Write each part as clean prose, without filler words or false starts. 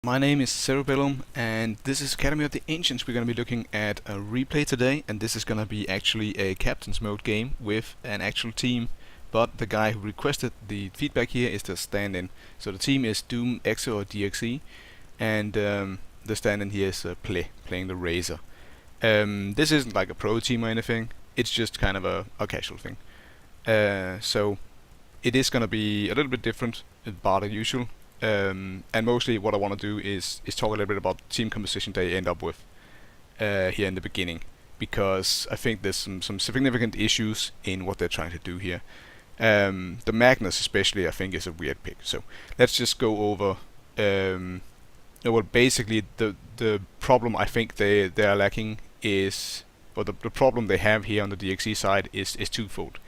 My name is Cerebellum, and this is Academy of the Ancients. We're going to be looking at a replay today, and this is going to be actually a captain's mode game with an actual team. But the guy who requested the feedback here is the stand-in. So the team is Doom.exe or DXE, and the stand-in here is Pleh, playing the Razor. This isn't like a pro team or anything. It's just kind of a casual thing. So it is going to be a little bit different bar than usual. And mostly what I want to do is talk a little bit about the team composition they end up with here in the beginning, because I think there's some significant issues in what they're trying to do here. The Magnus especially I think is a weird pick, so let's just go over well, basically the problem I think they are lacking is, or the problem they have here on the DXE side is twofold.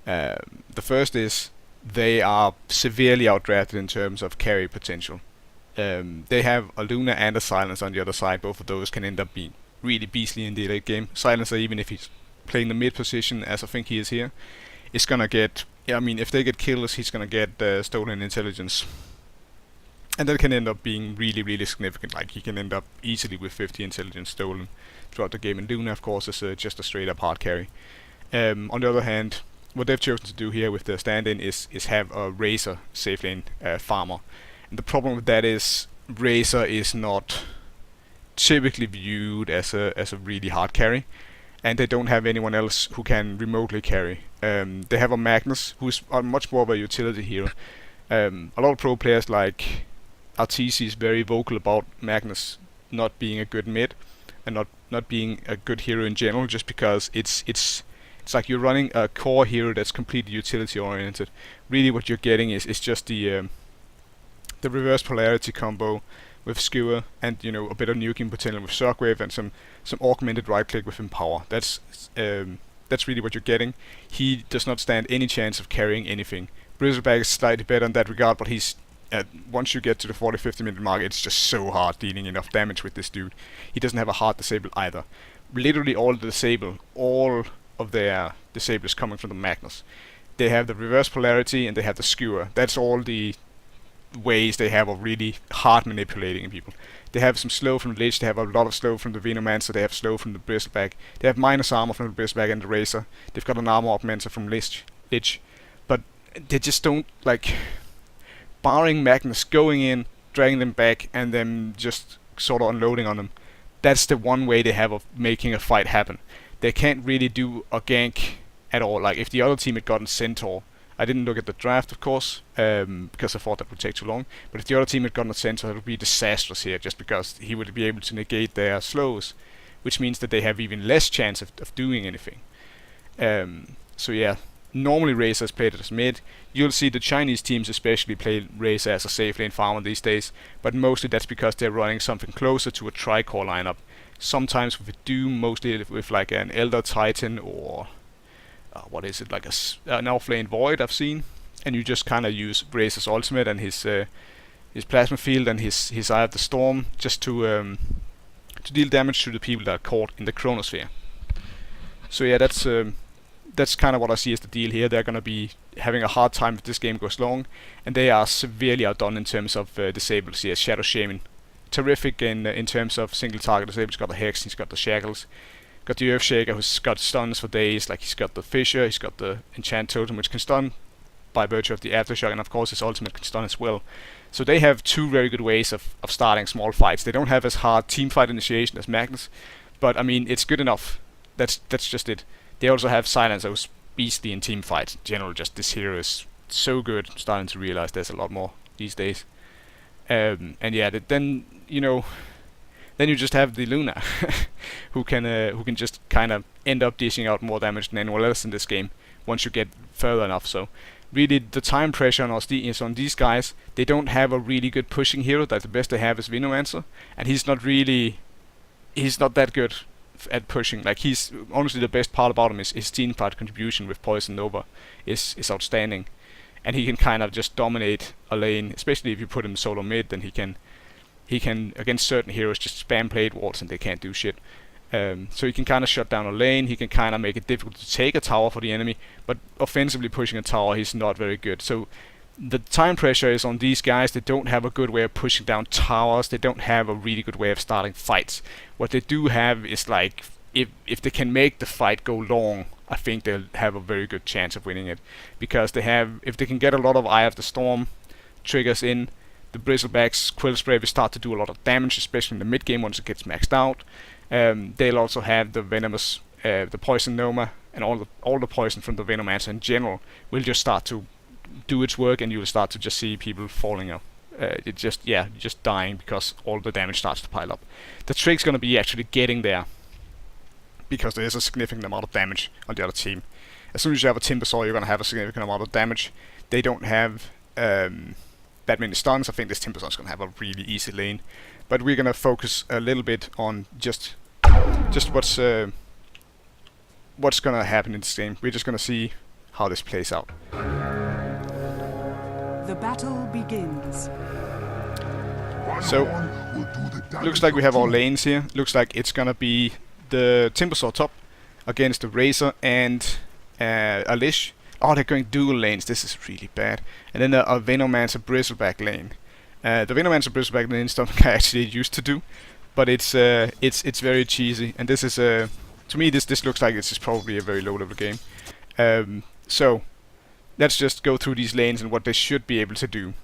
The first is they are severely outdrafted in terms of carry potential. They have a Luna and a Silence on the other side. Both of those can end up being really beastly in the late game. Silencer, even if he's playing the mid position, as I think he is here, is gonna get, if they get kills, he's gonna get stolen intelligence. And that can end up being really, really significant. Like, he can end up easily with 50 intelligence stolen throughout the game. And Luna, of course, is just a straight up hard carry. On the other hand, what they've chosen to do here with the stand-in is have a Razor safe lane farmer. And the problem with that is Razor is not typically viewed as a really hard carry, and they don't have anyone else who can remotely carry. They have a Magnus, who's much more of a utility hero. A lot of pro players like RTC is very vocal about Magnus not being a good mid and not being a good hero in general, just because it's like you're running a core hero that's completely utility oriented. Really what you're getting is just the reverse polarity combo with Skewer, and a bit of nuking potential with Shockwave, and some augmented right click with Empower. That's really what you're getting. He does not stand any chance of carrying anything. Bristleback is slightly better in that regard, but he's once you get to the 40-50 minute mark, it's just so hard dealing enough damage with this dude. He doesn't have a hard disable either. Literally all of their disablers coming from the Magnus. They have the reverse polarity and they have the Skewer. That's all the ways they have of really hard manipulating people. They have some slow from the Lich, they have a lot of slow from the Venomancer, they have slow from the Bristleback, they have minus armor from the Bristleback and the Razor, they've got an armor augmenter from Lich, but they just don't, like, barring Magnus going in, dragging them back, and then just sort of unloading on them. That's the one way they have of making a fight happen. They can't really do a gank at all. Like, if the other team had gotten Centaur, I didn't look at the draft, of course, because I thought that would take too long, but if the other team had gotten a Centaur, it would be disastrous here, just because he would be able to negate their slows, which means that they have even less chance of doing anything. So yeah, normally Razor is played as mid. You'll see the Chinese teams especially play Razor as a safe lane farmer these days, but mostly that's because they're running something closer to a tri-core lineup. Sometimes with a Doom, mostly with like an Elder Titan, or what is it, like an Outflame Void I've seen, and you just kind of use Razor's ultimate and his plasma field and his Eye of the Storm just to deal damage to the people that are caught in the Chronosphere. So yeah, that's kind of what I see as the deal here. They're gonna be having a hard time if this game goes long, and they are severely outdone in terms of disables here. Shadow Shaman, terrific in terms of single target disables. He's got the Hex, he's got the Shackles, got the Earthshaker who's got stuns for days, like he's got the Fissure, he's got the Enchant Totem which can stun by virtue of the Aftershock, and of course his ultimate can stun as well. So they have two very good ways of starting small fights. They don't have as hard team fight initiation as Magnus, but I mean, it's good enough. That's just it. They also have Silence, who's beastly in team fight. In general, just this hero is so good. I'm starting to realize there's a lot more these days. And yeah, then you just have the Luna, who can just kind of end up dishing out more damage than anyone else in this game once you get further enough. So really, the time pressure on is on these guys. They don't have a really good pushing hero. That the best they have is Venomancer, and he's not that good at pushing. Like, he's honestly, the best part about him is his team fight contribution with Poison Nova is outstanding, and he can kind of just dominate a lane, especially if you put him solo mid. Then he can against certain heroes just spam plate walls and they can't do shit. So he can kind of shut down a lane, he can kind of make it difficult to take a tower for the enemy, but offensively pushing a tower he's not very good. So the time pressure is on these guys. They don't have a good way of pushing down towers. They don't have a really good way of starting fights. What they do have is like, if they can make the fight go long, I think they'll have a very good chance of winning it, because they have, if they can get a lot of Eye of the Storm triggers in, the Bristleback's Quill Spray will start to do a lot of damage, especially in the mid game once it gets maxed out. They'll also have the Venomous, the Poison Noma, and all the poison from the Venomancer in general will just start to do its work, and you will start to just see people falling off. Just dying because all the damage starts to pile up. The trick's gonna be actually getting there, because there is a significant amount of damage on the other team. As soon as you have a Timbersaw, you're gonna have a significant amount of damage. They don't have that many stuns. I think this Timbersaw is gonna have a really easy lane, but we're gonna focus a little bit on just what's gonna happen in this game. We're just gonna see how this plays out. The battle begins. So, looks like we have our lanes here. Looks like it's gonna be the Timbersaw top against the Razor and a Lich. Oh, they're going dual lanes. This is really bad. And then a Venomancer Bristleback lane. The Venomancer Bristleback lane is something I actually used to do, but it's very cheesy. And this is to me this looks like this is probably a very low level game. So let's just go through these lanes and what they should be able to do.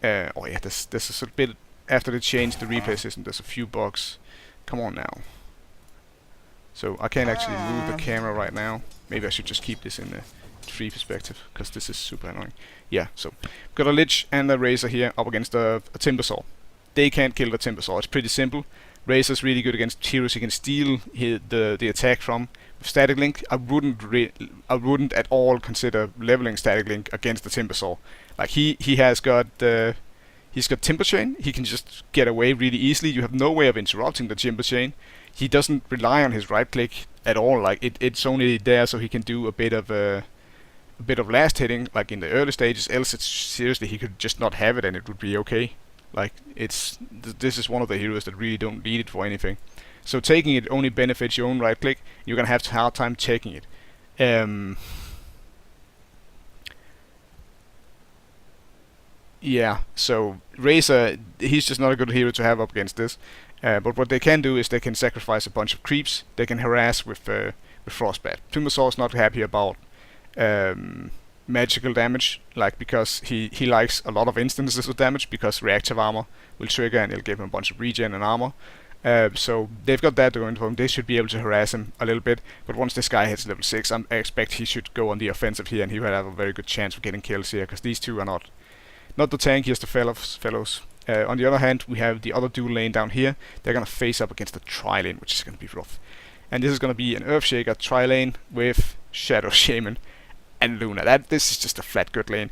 Oh yeah, this is a bit after they changed the replay system. There's a few bugs. Come on now. So I can't actually move the camera right now. Maybe I should just keep this in the free perspective, because this is super annoying. Yeah, so got a Lich and a Razor here up against a Timbersaw. They can't kill the Timbersaw. It's pretty simple. Razor's really good against heroes he can steal the attack from. With Static Link, I wouldn't at all consider leveling Static Link against the Timbersaw. Like he has got he's got Timber Chain. He can just get away really easily. You have no way of interrupting the Timber Chain. He doesn't rely on his right click at all. Like it's only there so he can do a bit of last hitting, like in the early stages. Else, it's seriously, he could just not have it and it would be okay. Like this is one of the heroes that really don't need it for anything. So taking it only benefits your own right click. You're gonna have a hard time taking it. Yeah. So Razor, he's just not a good hero to have up against this. But what they can do is they can sacrifice a bunch of creeps. They can harass with Frostbat. Timbersaw's not happy about magical damage, like, because he likes a lot of instances of damage, because reactive armor will trigger and it'll give him a bunch of regen and armor. So they've got that going for him. They should be able to harass him a little bit. But once this guy hits level 6, I expect he should go on the offensive here, and he will have a very good chance of getting kills here, because these two are not the tankiest of fellows. On the other hand, we have the other dual lane down here. They're gonna face up against the tri-lane, which is gonna be rough. And this is gonna be an Earthshaker tri-lane with Shadow Shaman and Luna. This is just a flat good lane.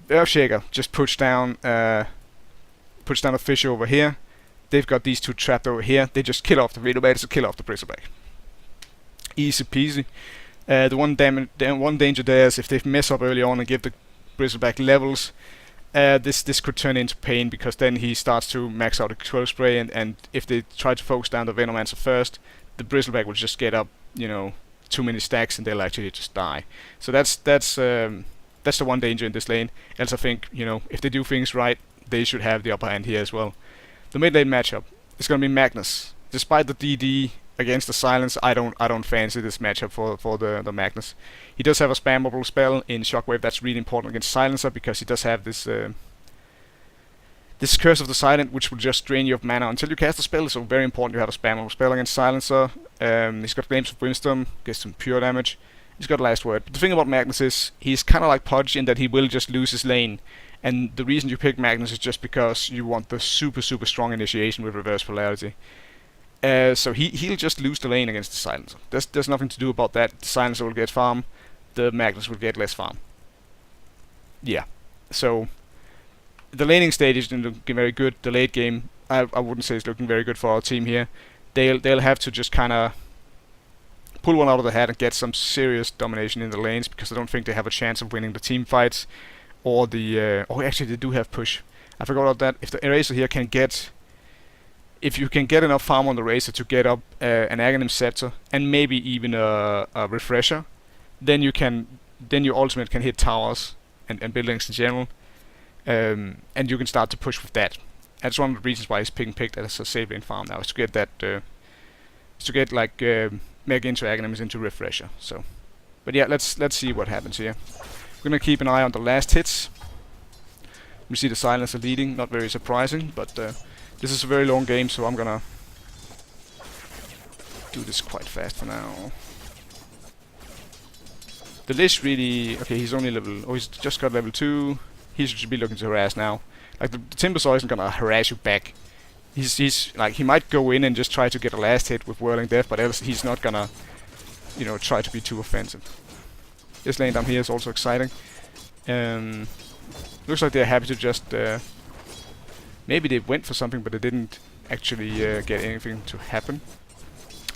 Earthshaker just puts down a fish over here. They've got these two trapped over here. They just kill off the Venomancer, kill off the Bristleback. Easy peasy. The one danger there is if they mess up early on and give the Bristleback levels, this could turn into pain, because then he starts to max out a Quill Spray, and if they try to focus down the Venomancer first, the Bristleback will just get up, too many stacks, and they'll actually just die. So that's the one danger in this lane. Else I think, if they do things right, they should have the upper hand here as well. The mid lane matchup is going to be Magnus. Despite the DD against the Silence, I don't fancy this matchup for the Magnus. He does have a spammable spell in Shockwave that's really important against Silencer, because he does have this Curse of the Silent, which will just drain you of mana until you cast the spell. So very important you have a spammable spell against Silencer. He's got Flames of Wisdom, gets some pure damage. He's got Last Word. But the thing about Magnus is he's kind of like Pudge in that he will just lose his lane. And the reason you pick Magnus is just because you want the super strong initiation with reverse polarity. So he'll just lose the lane against the Silencer. There's nothing to do about that. The Silencer will get farm, the Magnus will get less farm. Yeah. So the laning stage is looking very good. The late game, I wouldn't say it's looking very good for our team here. They'll have to just kind of pull one out of the hat and get some serious domination in the lanes, because I don't think they have a chance of winning the team fights. Or actually they do have push. I forgot about that. If the Eraser here if you can get enough farm on the Razor to get up an Aghanim Scepter and maybe even a Refresher, then your ultimate can hit towers and buildings in general, and you can start to push with that. That's one of the reasons why he's picked as a save lane farm now, is to get that, to get like mega into academies into refresher. So, but yeah, let's see what happens here. We're gonna keep an eye on the last hits. We see the silencer leading, not very surprising, but this is a very long game, so I'm gonna do this quite fast for now. The Lich really... Okay, he's only level... Oh, he's just got level 2. He should be looking to harass now. Like, the Timbersaw isn't gonna harass you back. He's like, he might go in and just try to get a last hit with Whirling Death, but else he's not gonna, you know, try to be too offensive. This lane down here is also exciting. Looks like they're happy to just... maybe they went for something, but they didn't actually get anything to happen.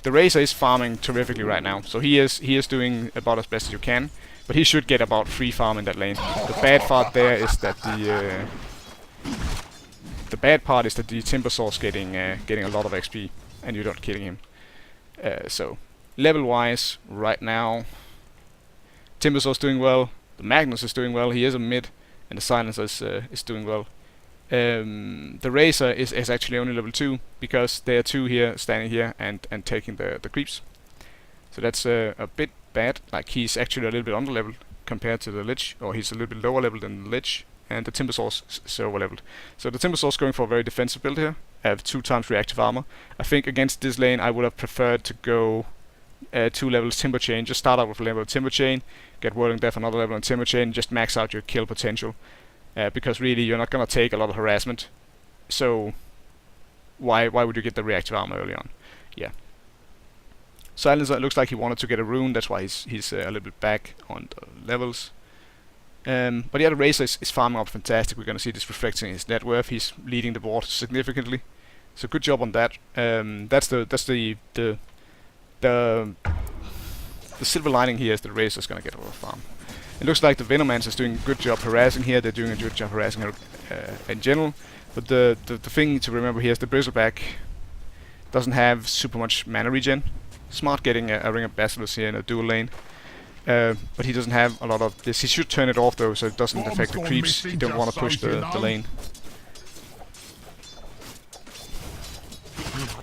The Razor is farming terrifically right now, so he is doing about as best as you can, but he should get about 3 farm in that lane. The bad part there is that the bad part is that the Timbersaw's getting a lot of XP, and you're not killing him. So level-wise, right now, Timbersaw's doing well. The Magnus is doing well. He is a mid, and the Silencer is doing well. The Razor is actually only level 2 because there are 2 here standing here and taking the creeps. So that's a bit bad. Like, he's actually a little bit under level compared to the Lich, or he's a little bit lower level than the Lich, and the Timbersaw's over leveled. So the Timbersaw's going for a very defensive build here. I have 2 times reactive armor. I think against this lane I would have preferred to go 2 levels Timber Chain. Just start out with a level Timber Chain, get Whirling Death another level on Timber Chain, just max out your kill potential. Because really you're not gonna take a lot of harassment, so why would you get the reactive armor early on? Yeah. Silencer, it looks like he wanted to get a rune, that's why he's a little bit back on the levels. But yeah, the Razor is farming up fantastic. We're gonna see this reflecting his net worth. He's leading the board significantly, so good job on that. That's the silver lining here is that the Razor is gonna get a lot of farm. It looks like the Venomancer is doing a good job harassing here. They're doing a good job harassing her in general. But the thing to remember here is the Bristleback doesn't have super much mana regen. Smart getting a Ring of Basilisk here in a dual lane. But he doesn't have a lot of this. He should turn it off though, so it doesn't affect the creeps. He don't want to push the lane.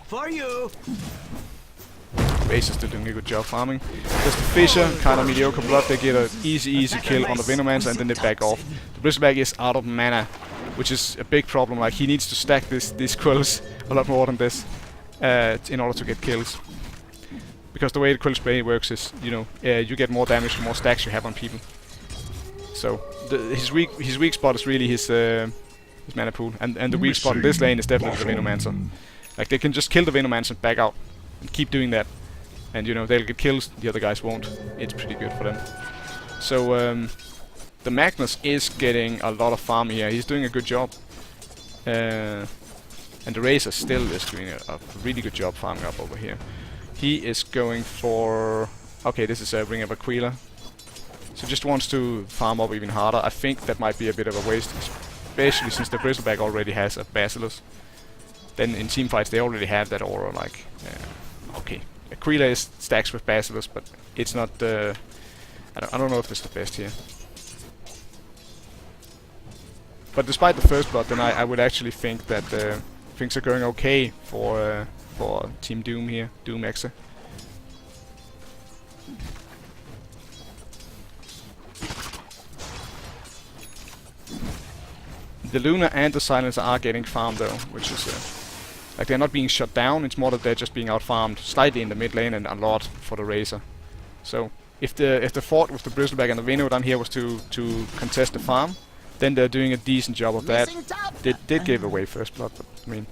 For you. Razor still doing a good job farming. Just the Fisher, kind of mediocre blood. They get an easy kill on the Venomancer and then they back off. The Bristleback is out of mana, which is a big problem. Like, he needs to stack these quills a lot more than this in order to get kills. Because the way the quill spray works is, you know, you get more damage the more stacks you have on people. So his weak spot is really his mana pool, and the weak spot in this lane is definitely the Venomancer. Like, they can just kill the Venomancer and back out and keep doing that. And, you know, they'll get kills, the other guys won't. It's pretty good for them. So, the Magnus is getting a lot of farm here. He's doing a good job. And the Razor still is doing a really good job farming up over here. He is going for... Okay, this is a Ring of Aquila. So just wants to farm up even harder. I think that might be a bit of a waste, especially since the Bristleback already has a Basilisk. Then in teamfights they already have that aura, like... okay. Aquila is stacks with Basilisk, but it's not the... I don't know if it's the best here. But despite the first blood, then I would actually think that things are going okay for Team Doom here, Doom.exe. The Luna and the Silencer are getting farmed though, which is... like, they're not being shut down, it's more that they're just being out-farmed slightly in the mid lane and a lot for the Razor. So, if the fort with the Bristleback and the Veno down here was to contest the farm, then they're doing a decent job of that. They did give away first blood, but, I mean...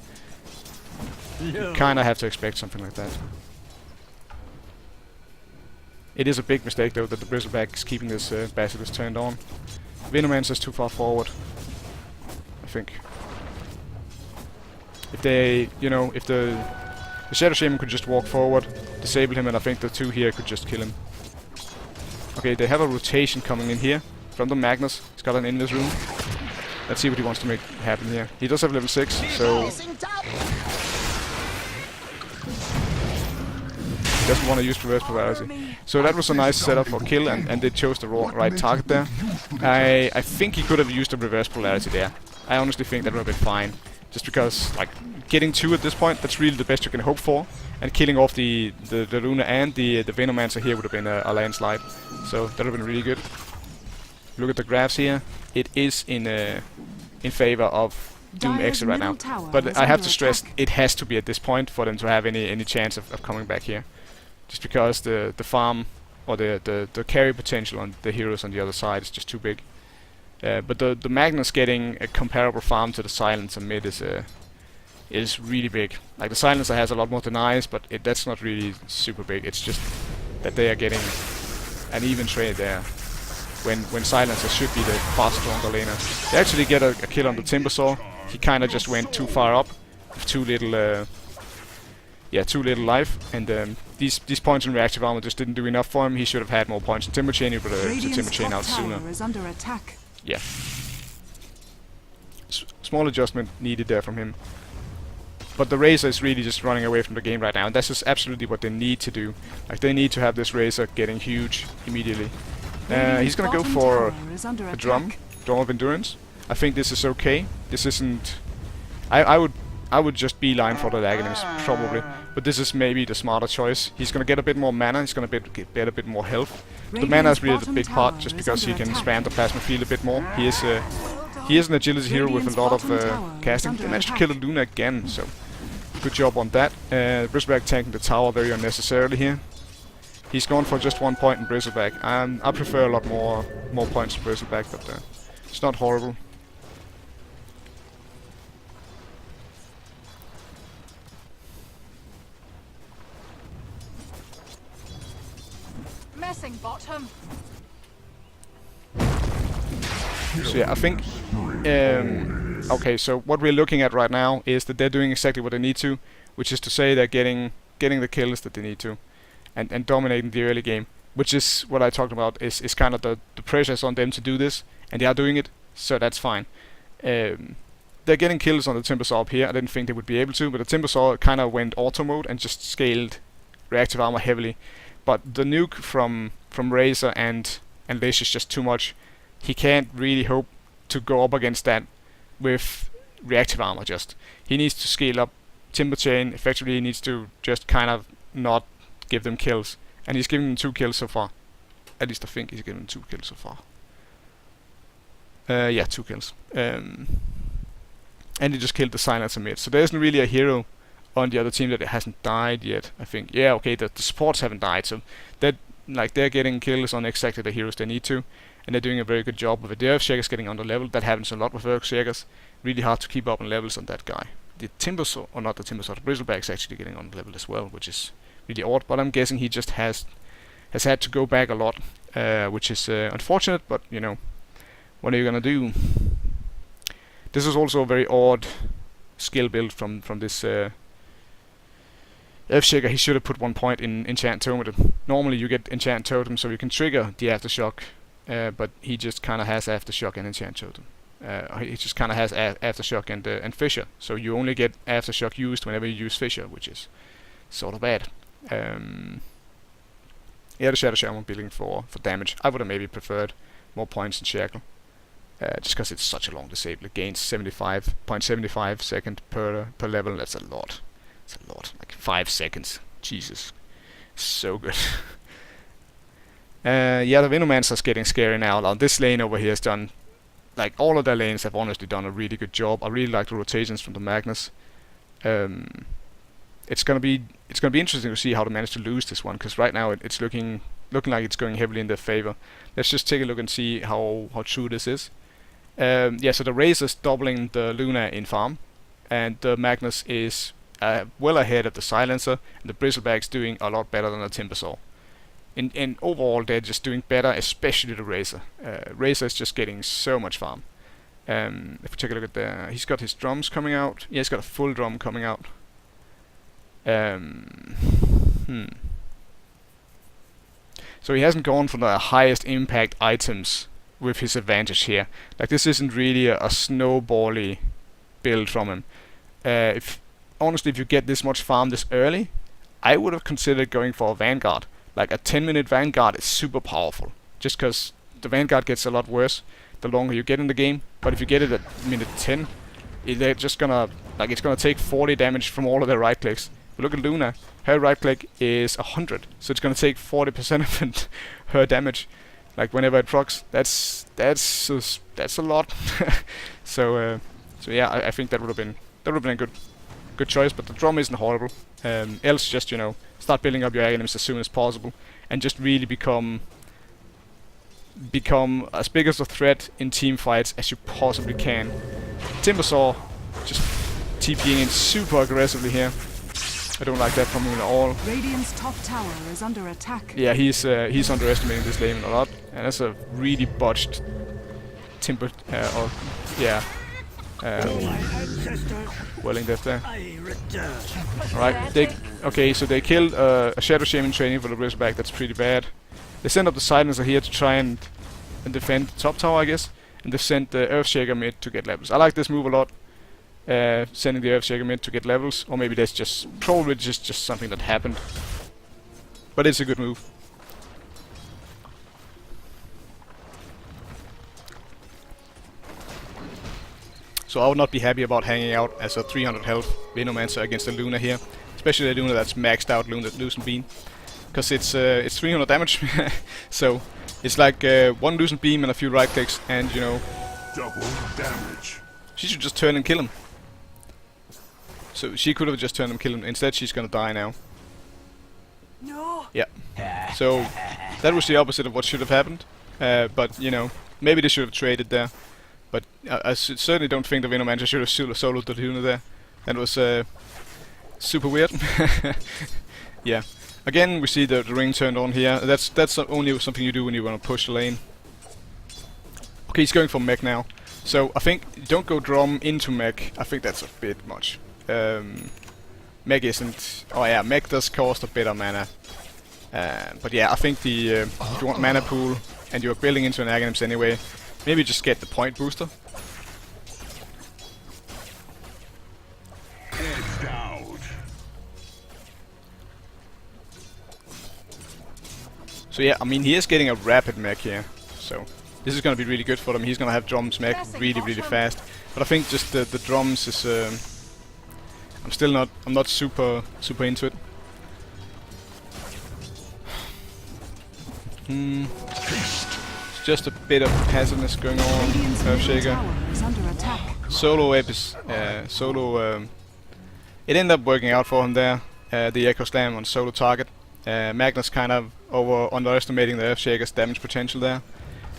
you kinda have to expect something like that. It is a big mistake though that the Bristleback is keeping this Basilisk turned on. Venomancer is too far forward, I think. If they, you know, if the Shadow Shaman could just walk forward, disable him, and I think the 2 here could just kill him. Okay, they have a rotation coming in here from the Magnus. He's got an Endless Rune. Let's see what he wants to make happen here. He does have level 6, so... doesn't want to use reverse polarity. So that was a nice setup for kill, and they chose the right target there. I think he could have used the reverse polarity there. I honestly think that would have been fine. Just because, like, getting 2 at this point, that's really the best you can hope for. And killing off the Luna and the Venomancer here would have been a landslide. So that would have been really good. Look at the graphs here. It is in favor of Doom.exe right now. But I have to stress, it has to be at this point for them to have any chance of coming back here. Just because the farm, or the carry potential on the heroes on the other side is just too big. But the Magnus getting a comparable farm to the Silencer mid is really big. Like, the Silencer has a lot more denies, but that's not really super big. It's just that they are getting an even trade there. When Silencer should be the far stronger laner. They actually get a kill on the Timbersaw. He kinda just went too far up. With too little life. And these points in reactive armor just didn't do enough for him. He should have had more points in Timber Chain. He would have Timber Chain out sooner. Yeah. Small adjustment needed there from him. But the Razor is really just running away from the game right now. And that's just absolutely what they need to do. Like, they need to have this Razor getting huge immediately. He's gonna go for a drum of endurance. I think this is okay. This isn't. I would just beeline for the Academies probably, but this is maybe the smarter choice. He's gonna get a bit more mana. He's gonna get a bit more health. The mana is really the big part, just because he can spam the plasma field a bit more. He is an agility hero with a lot of casting. They managed to kill a Luna again, so good job on that. Bristleback tanking the tower very unnecessarily here. He's gone for just 1 point in Bristleback. I prefer a lot more points in Bristleback, but it's not horrible. Messing bottom. So yeah, I think. Okay, so what we're looking at right now is that they're doing exactly what they need to, which is to say they're getting the kills that they need to. And dominating the early game, which is what I talked about, is kind of the pressures on them to do this, and they are doing it, so that's fine. They're getting kills on the Timbersaw up here. I didn't think they would be able to, but the Timbersaw kind of went auto mode and just scaled reactive armor heavily. But the nuke from Razor and Lish is just too much. He can't really hope to go up against that with reactive armor. Just he needs to scale up Timber Chain. Effectively, he needs to just kind of not give them kills, and he's given them 2 kills so far. At least I think he's given them 2 kills so far. Yeah, 2 kills. And he just killed the Silencer mid. So there isn't really a hero on the other team that hasn't died yet, I think. Yeah, okay, the supports haven't died, so they're getting kills on exactly the heroes they need to, and they're doing a very good job of it. The Earthshaker's getting under level. That happens a lot with Earthshakers. Really hard to keep up on levels on that guy. The Timbersaw, or not the Timbersaw, the Bristleback's actually getting on level as well, which is really odd, but I'm guessing he just has had to go back a lot, which is unfortunate, but you know, what are you gonna do? This is also a very odd skill build from this Earthshaker. He should have put 1 point in Enchant Totem. Normally you get Enchant Totem so you can trigger the Aftershock, but he just kind of has Aftershock and Enchant Totem. He just kind of has Aftershock and Fissure, so you only get Aftershock used whenever you use Fissure, which is sort of bad. Yeah, the Shadow Shaman I'm building for damage. I would have maybe preferred more points in Shackle, just because it's such a long disable. It gains 0.75 second per level. That's a lot. It's a lot. Like 5 seconds. Jesus, so good. Yeah, the Venomancer's getting scary now. This lane over here has done, like, all of their lanes have honestly done a really good job. I really like the rotations from the Magnus. It's gonna be interesting to see how they manage to lose this one, because right now it's looking like it's going heavily in their favor. Let's just take a look and see how true this is. Yeah, so the Razor's doubling the Luna in farm, and the Magnus is well ahead of the Silencer, and the Bristleback's doing a lot better than the Timbersaw. In overall, they're just doing better, especially the Razor. Razor is just getting so much farm. If we take a look at he's got his drums coming out. Yeah, he's got a full drum coming out. So he hasn't gone for the highest impact items with his advantage here. Like, this isn't really a snowbally build from him. Honestly, if you get this much farm this early, I would have considered going for a Vanguard. Like a 10-minute Vanguard is super powerful, just because the Vanguard gets a lot worse the longer you get in the game. But if you get it at minute 10, they're just gonna, like, it's gonna take 40 damage from all of their right clicks. But look at Luna, her right click is 100, so it's gonna take 40% of it, her damage. Like whenever it procs, that's a lot. So yeah, I think that would have been a good choice. But the drum isn't horrible. Else, just, you know, start building up your academies as soon as possible, and just really become as big as a threat in team fights as you possibly can. Timbersaw just TPing in super aggressively here. I don't like that from him at all. Radiant's top tower is under attack. Yeah, he's underestimating this lane a lot, and that's a really botched timber. Welling death there. Alright, okay, so they killed a Shadow Shaman training for the Razorback. That's pretty bad. They sent up the Silencer here to try and defend the top tower, I guess. And they sent the Earthshaker mid to get levels. I like this move a lot. Sending the Earthshaker mid to get levels. Or maybe that's probably just something that happened. But it's a good move. So I would not be happy about hanging out as a 300 health Venomancer against a Luna here. Especially a Luna that's maxed out Lucent Beam. Because it's 300 damage. So it's like one Lucent Beam and a few right clicks, and, you know, double damage. She should just turn and kill him. So she could have just turned and killed him. Instead, she's gonna die now. No. Yeah. So that was the opposite of what should have happened. But, you know, maybe they should have traded there. But I certainly don't think the Venomancer should have soloed the Luna there. That was super weird. Yeah. Again, we see the ring turned on here. That's only something you do when you want to push the lane. Okay, he's going for mech now. So I think don't go drum into mech. I think that's a bit much. Mech isn't. Oh yeah, mech does cost a bit of mana. But yeah, I think the if you want mana pool and you're building into an Aghanim's anyway, maybe just get the point booster. Edged out. So yeah, I mean, he is getting a rapid mech here. So this is gonna be really good for them. He's gonna have drums mech really fast. But I think just the drums is I'm not super into it. It's just a bit of passiveness going on. Earthshaker. Solo Ape is it ended up working out for him there. The Echo Slam on solo target. Magnus kind of underestimating the Earthshaker's damage potential there.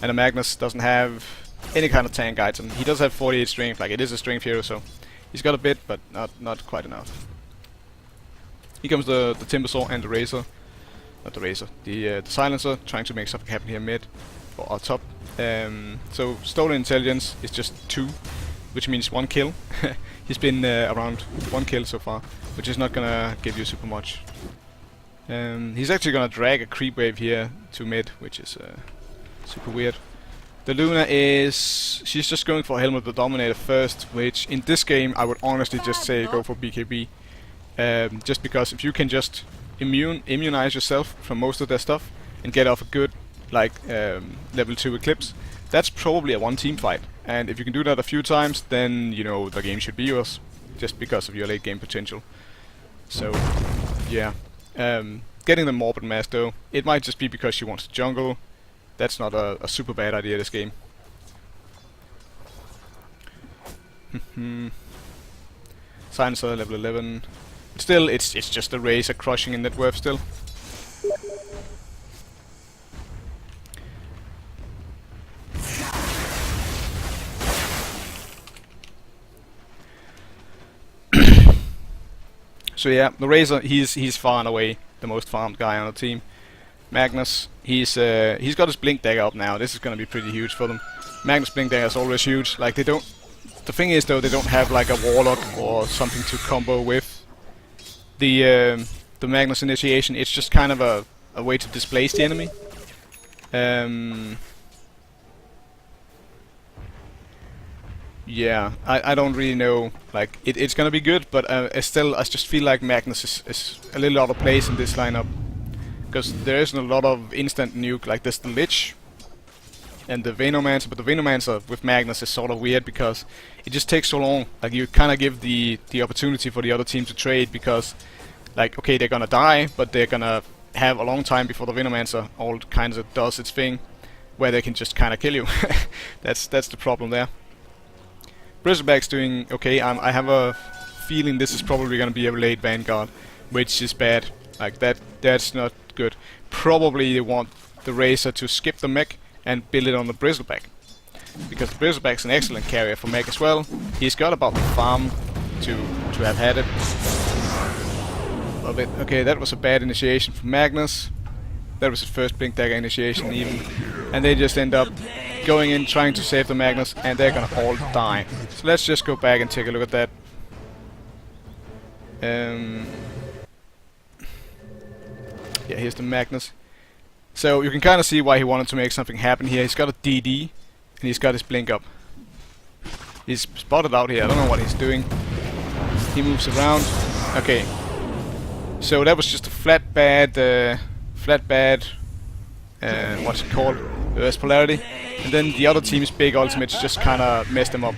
And the Magnus doesn't have any kind of tank item. He does have 48 strength, like it is a strength hero, so he's got a bit, but not quite enough. Here comes the Timbersaw and the Razor. Not the Razor, the Silencer, trying to make something happen here mid, or top. So Stolen Intelligence is just 2, which means 1 kill. He's been around 1 kill so far, which is not gonna give you super much. He's actually gonna drag a creep wave here to mid, which is super weird. The Luna she's just going for Helmet the Dominator first, which in this game I would honestly just say go for BKB. Just because if you can just immunize yourself from most of their stuff and get off a good, like, level 2 Eclipse, that's probably a 1 team fight. And if you can do that a few times, then, you know, the game should be yours, just because of your late game potential. So, yeah. Getting the Morbid Mask though, it might just be because she wants to jungle. That's not a super bad idea this game. Silencer level 11. But still, it's just a Razor crushing in net worth still. So yeah, the Razor, he's far and away the most farmed guy on the team. Magnus, he's got his Blink Dagger up now. This is gonna be pretty huge for them. Magnus Blink Dagger is always huge. Like they don't. The thing is though, they don't have like a Warlock or something to combo with the Magnus Initiation. It's just kind of a way to displace the enemy. yeah, I don't really know. Like, it's gonna be good, but still, I just feel like Magnus is a little out of place in this lineup. Because there isn't a lot of instant nuke, like there's the Lich and the Venomancer, but the Venomancer with Magnus is sort of weird because it just takes so long. Like, you kind of give the opportunity for the other team to trade because, like, okay, they're gonna die, but they're gonna have a long time before the Venomancer all kinds of does its thing, where they can just kind of kill you. That's the problem there. Bristleback's doing okay. I have a feeling this is probably gonna be a late Vanguard, which is bad. Like, that's not good. Probably they want the Razor to skip the mech and build it on the Bristleback, because the Bristleback's an excellent carrier for mech as well. He's got about the farm to have had it. Love it. Okay, that was a bad initiation for Magnus. That was his first Blink Dagger initiation even. And they just end up going in trying to save the Magnus, and they're gonna all die. So let's just go back and take a look at that. Yeah, here's the Magnus. So you can kind of see why he wanted to make something happen here. He's got a DD, and he's got his blink up. He's spotted out here. I don't know what he's doing. He moves around. Okay. So that was just a flat bad, what's it called? Reverse polarity. And then the other team's big ultimates just kind of messed them up.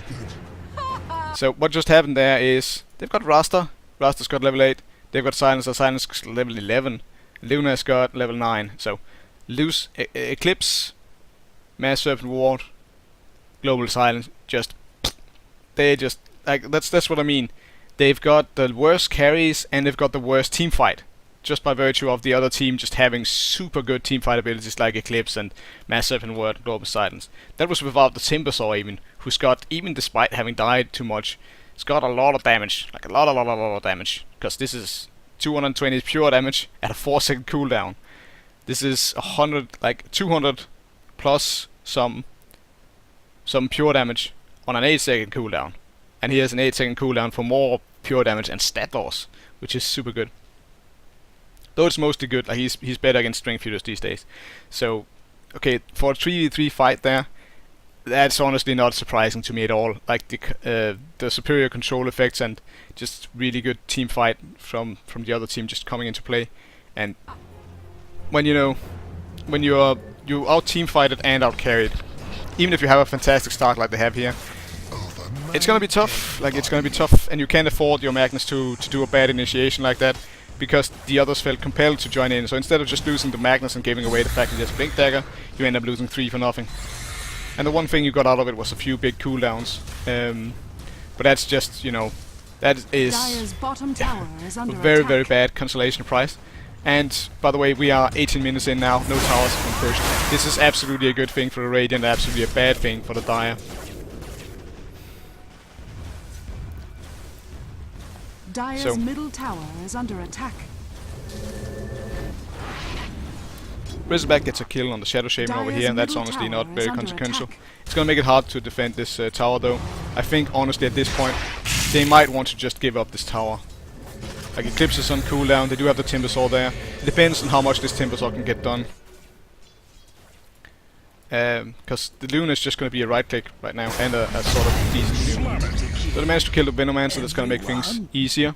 So what just happened there is they've got Rasta. Rasta's got level 8. They've got Silencer. Silencer's level 11. Luna's got level 9. So loose Eclipse, Mass Serpent Ward, Global Silence. They just like that's what I mean. They've got the worst carries and they've got the worst team fight, just by virtue of the other team just having super good team fight abilities like Eclipse and Mass Serpent Ward and Global Silence. That was without the Timbersaw even, who's got, even despite having died too much, it's got a lot of damage, like a lot of damage, because this is 220 pure damage at a 4-second cooldown. This is 100, like 200 plus some pure damage on an 8-second cooldown. And he has an 8-second cooldown for more pure damage and stat loss, which is super good. Though it's mostly good, like he's better against strength feeders these days. So, okay, for a 3v3 fight there, that's honestly not surprising to me at all. Like the superior control effects and just really good team fight from the other team just coming into play. And when you out team fighted and out carried, even if you have a fantastic start like they have here, it's gonna be tough. Like, it's gonna be tough, and you can't afford your Magnus to do a bad initiation like that, because the others felt compelled to join in. So instead of just losing the Magnus and giving away the fact that he has Blink Dagger, you end up losing 3 for nothing. And the one thing you got out of it was a few big cooldowns. But that's just, that is Dire's bottom tower is under very, attack. very bad consolation prize. And, by the way, we are 18 minutes in now, no towers from first. This is absolutely a good thing for the Radiant, absolutely a bad thing for the Dire. Dire's middle tower is under attack. Bristleback gets a kill on the Shadow Shaman over here, and that's honestly not very consequential. It's gonna make it hard to defend this tower though. I think honestly at this point, they might want to just give up this tower. Like, Eclipse is on cooldown, they do have the Timbersaw there. It depends on how much this Timbersaw can get done. Because the Luna is just gonna be a right click right now, and a sort of decent Luna. So they managed to kill the Venomancer, that's gonna make things easier.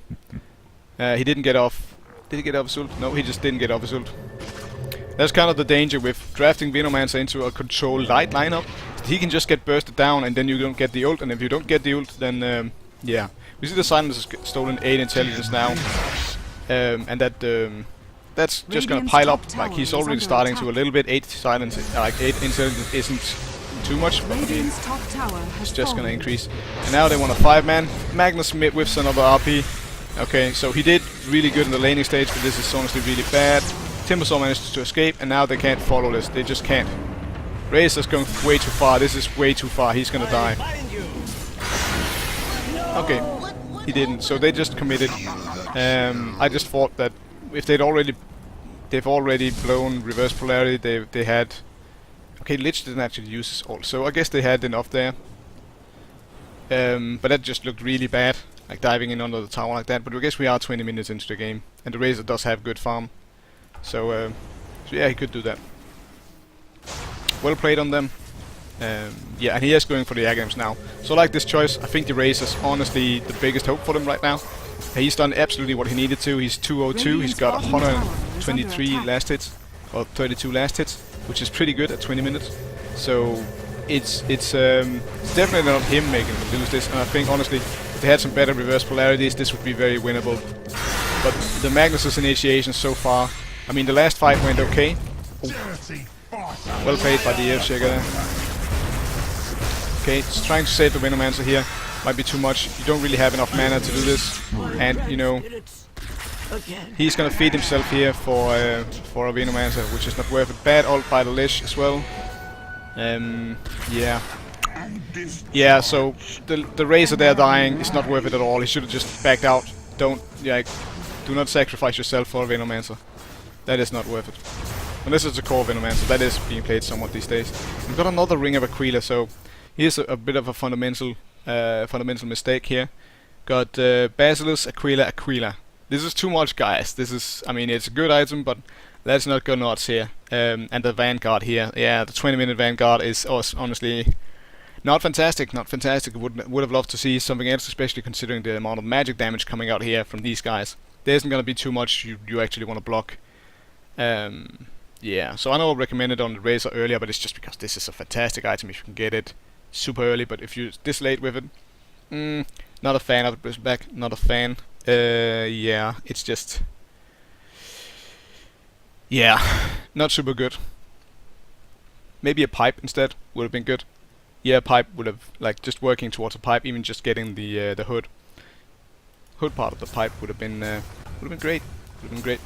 He didn't get off. Did he get off his ult? No, he just didn't get off his ult. That's kind of the danger with drafting Venomancer into a control light lineup. He can just get bursted down and then you don't get the ult, and if you don't get the ult, then yeah. We see the Silence has stolen 8 intelligence now. And that's just gonna pile up. Like, he's already starting to a little bit. 8 silence, like 8 intelligence isn't too much, but it's just gonna increase. And now they want a 5-man. Magnus whiffs another RP. Okay, so he did really good in the laning stage, but this is honestly really bad. Timbersaw managed to escape, and now they can't follow this. They just can't. Razor's going way too far. This is way too far. He's gonna die. Okay, he didn't. So they just committed. I just thought that if they've already blown reverse polarity, they had. Okay, Lich didn't actually use his ult, so I guess they had enough there. But that just looked really bad, like diving in under the tower like that. But I guess we are 20 minutes into the game, and the Razor does have good farm. So yeah, he could do that. Well played on them. Yeah, and he is going for the Academics now. So I like this choice. I think the Raze is honestly the biggest hope for them right now. He's done absolutely what he needed to. He's 202. He's got 123 last hits, or 32 last hits, which is pretty good at 20 minutes. So it's definitely not him making them lose this. And I think honestly, if they had some better reverse polarities, this would be very winnable. But the Magnus's initiation so far, I mean, the last fight went okay. Oh. Well played by the Earthshaker there. Okay, just trying to save the Venomancer here. Might be too much. You don't really have enough mana to do this. And, you know, he's gonna feed himself here for a Venomancer, which is not worth it. Bad ult by the Lich as well. Yeah. Yeah, so the Razor there dying is not worth it at all. He should have just backed out. Do not sacrifice yourself for a Venomancer. That is not worth it. Unless it's a core Venomancer, that is being played somewhat these days. We've got another Ring of Aquila, so here's a bit of a fundamental mistake here. Got Basilisk, Aquila. This is too much, guys. This is, I mean, it's a good item, but let's not go nuts here. And the Vanguard here, yeah, the 20-minute Vanguard is honestly not fantastic. Not fantastic. Would have loved to see something else, especially considering the amount of magic damage coming out here from these guys. There isn't gonna be too much you actually want to block. Yeah, so I know I recommended on the Razor earlier, but it's just because this is a fantastic item if you can get it super early. But if you're this late with it, not a fan of it. Bristleback, not a fan. Yeah, it's just, yeah, not super good. Maybe a pipe instead would have been good. Yeah, a pipe would have, like, just working towards a pipe, even just getting the hood part of the pipe would have been great. Would have been great.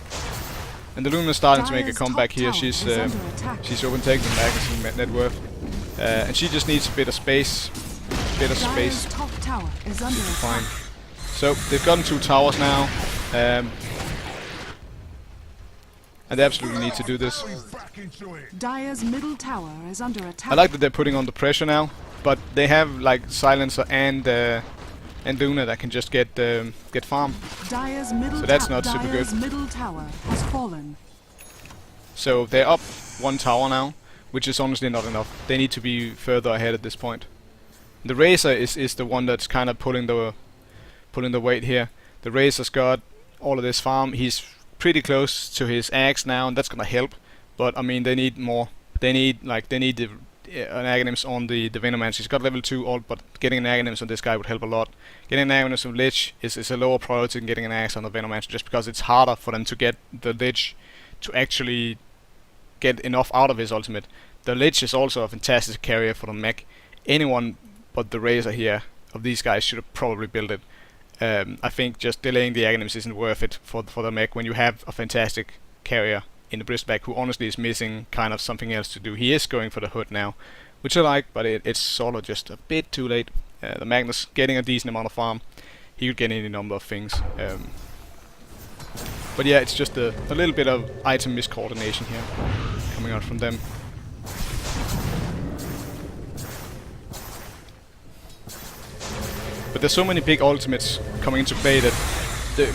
And the Luna's starting to make a comeback here. She's overtaking the Magnus net worth, and she just needs a bit of space. Fine. So they've gotten 2 towers now, and they absolutely need to do this. Dire's middle tower is under attack. I like that they're putting on the pressure now, but they have like Silencer and Luna that can just get farm. So that's not super good. Middle tower has fallen. So they're up 1 tower now, which is honestly not enough. They need to be further ahead at this point. The Razor is the one that's kind of pulling the weight here. The Razor's got all of this farm. He's pretty close to his axe now, and that's gonna help. But I mean, they need more. They need an Aghanim's on the Venomancer. He's got level 2 ult, but getting an Aghanim's on this guy would help a lot. Getting an Aghanim's on Lich is a lower priority than getting an axe on the Venomancer, just because it's harder for them to get the Lich to actually get enough out of his ultimate. The Lich is also a fantastic carrier for the mech. Anyone but the Razor here of these guys should have probably built it. I think just delaying the Aghanims isn't worth it for the mech when you have a fantastic carrier in the Bristleback who honestly is missing kind of something else to do. He is going for the hood now, which I like, but it's sort of just a bit too late. The Magnus getting a decent amount of farm. He could get any number of things. But yeah, it's just a little bit of item miscoordination here coming out from them. But there's so many big ultimates coming into play that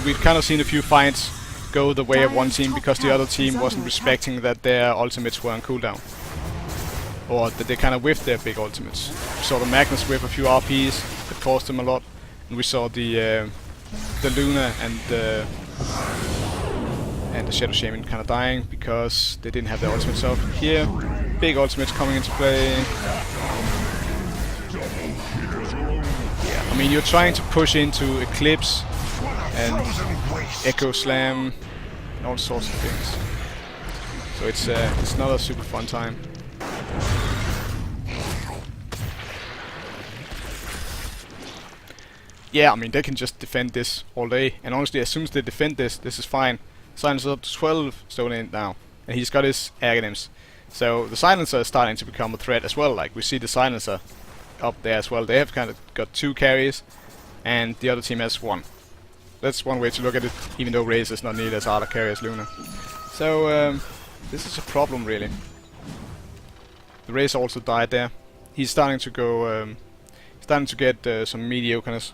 we've kind of seen a few fights go the way of one team because the other team wasn't respecting that their ultimates were on cooldown. Or that they kind of whiffed their big ultimates. We saw the Magnus whiff a few RPs that cost them a lot. And we saw the Luna and the Shadow Shaman kind of dying because they didn't have their ultimates up. Here, big ultimates coming into play. I mean, you're trying to push into Eclipse and Echo Slam and all sorts of things. So it's not a super fun time. Yeah, I mean, they can just defend this all day. And honestly, as soon as they defend this is fine. Silencer up to 12 stone in now. And he's got his Aghanims. So the Silencer is starting to become a threat as well. Like, we see the Silencer up there as well. They have kind of got 2 carries, and the other team has 1. That's one way to look at it, even though Razor is not needed as hard a carry as Luna. So, this is a problem, really. The Razor also died there. He's starting to go, starting to get some mediocreness.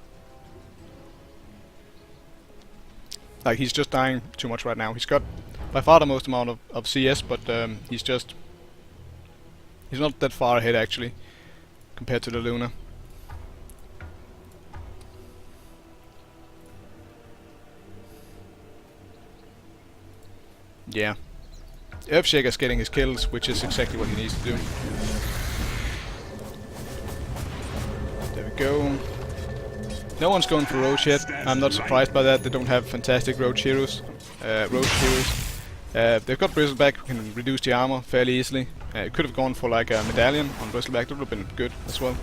Like, he's just dying too much right now. He's got by far the most amount of CS, but he's not that far ahead, actually. compared to the Luna. Yeah. Earthshaker's getting his kills, which is exactly what he needs to do. There we go. No one's going for Roach yet. I'm not surprised by that. They don't have fantastic Roach heroes. They've got Bristleback who can reduce the armor fairly easily. Could have gone for like a medallion on Bristleback. That would have been good as well.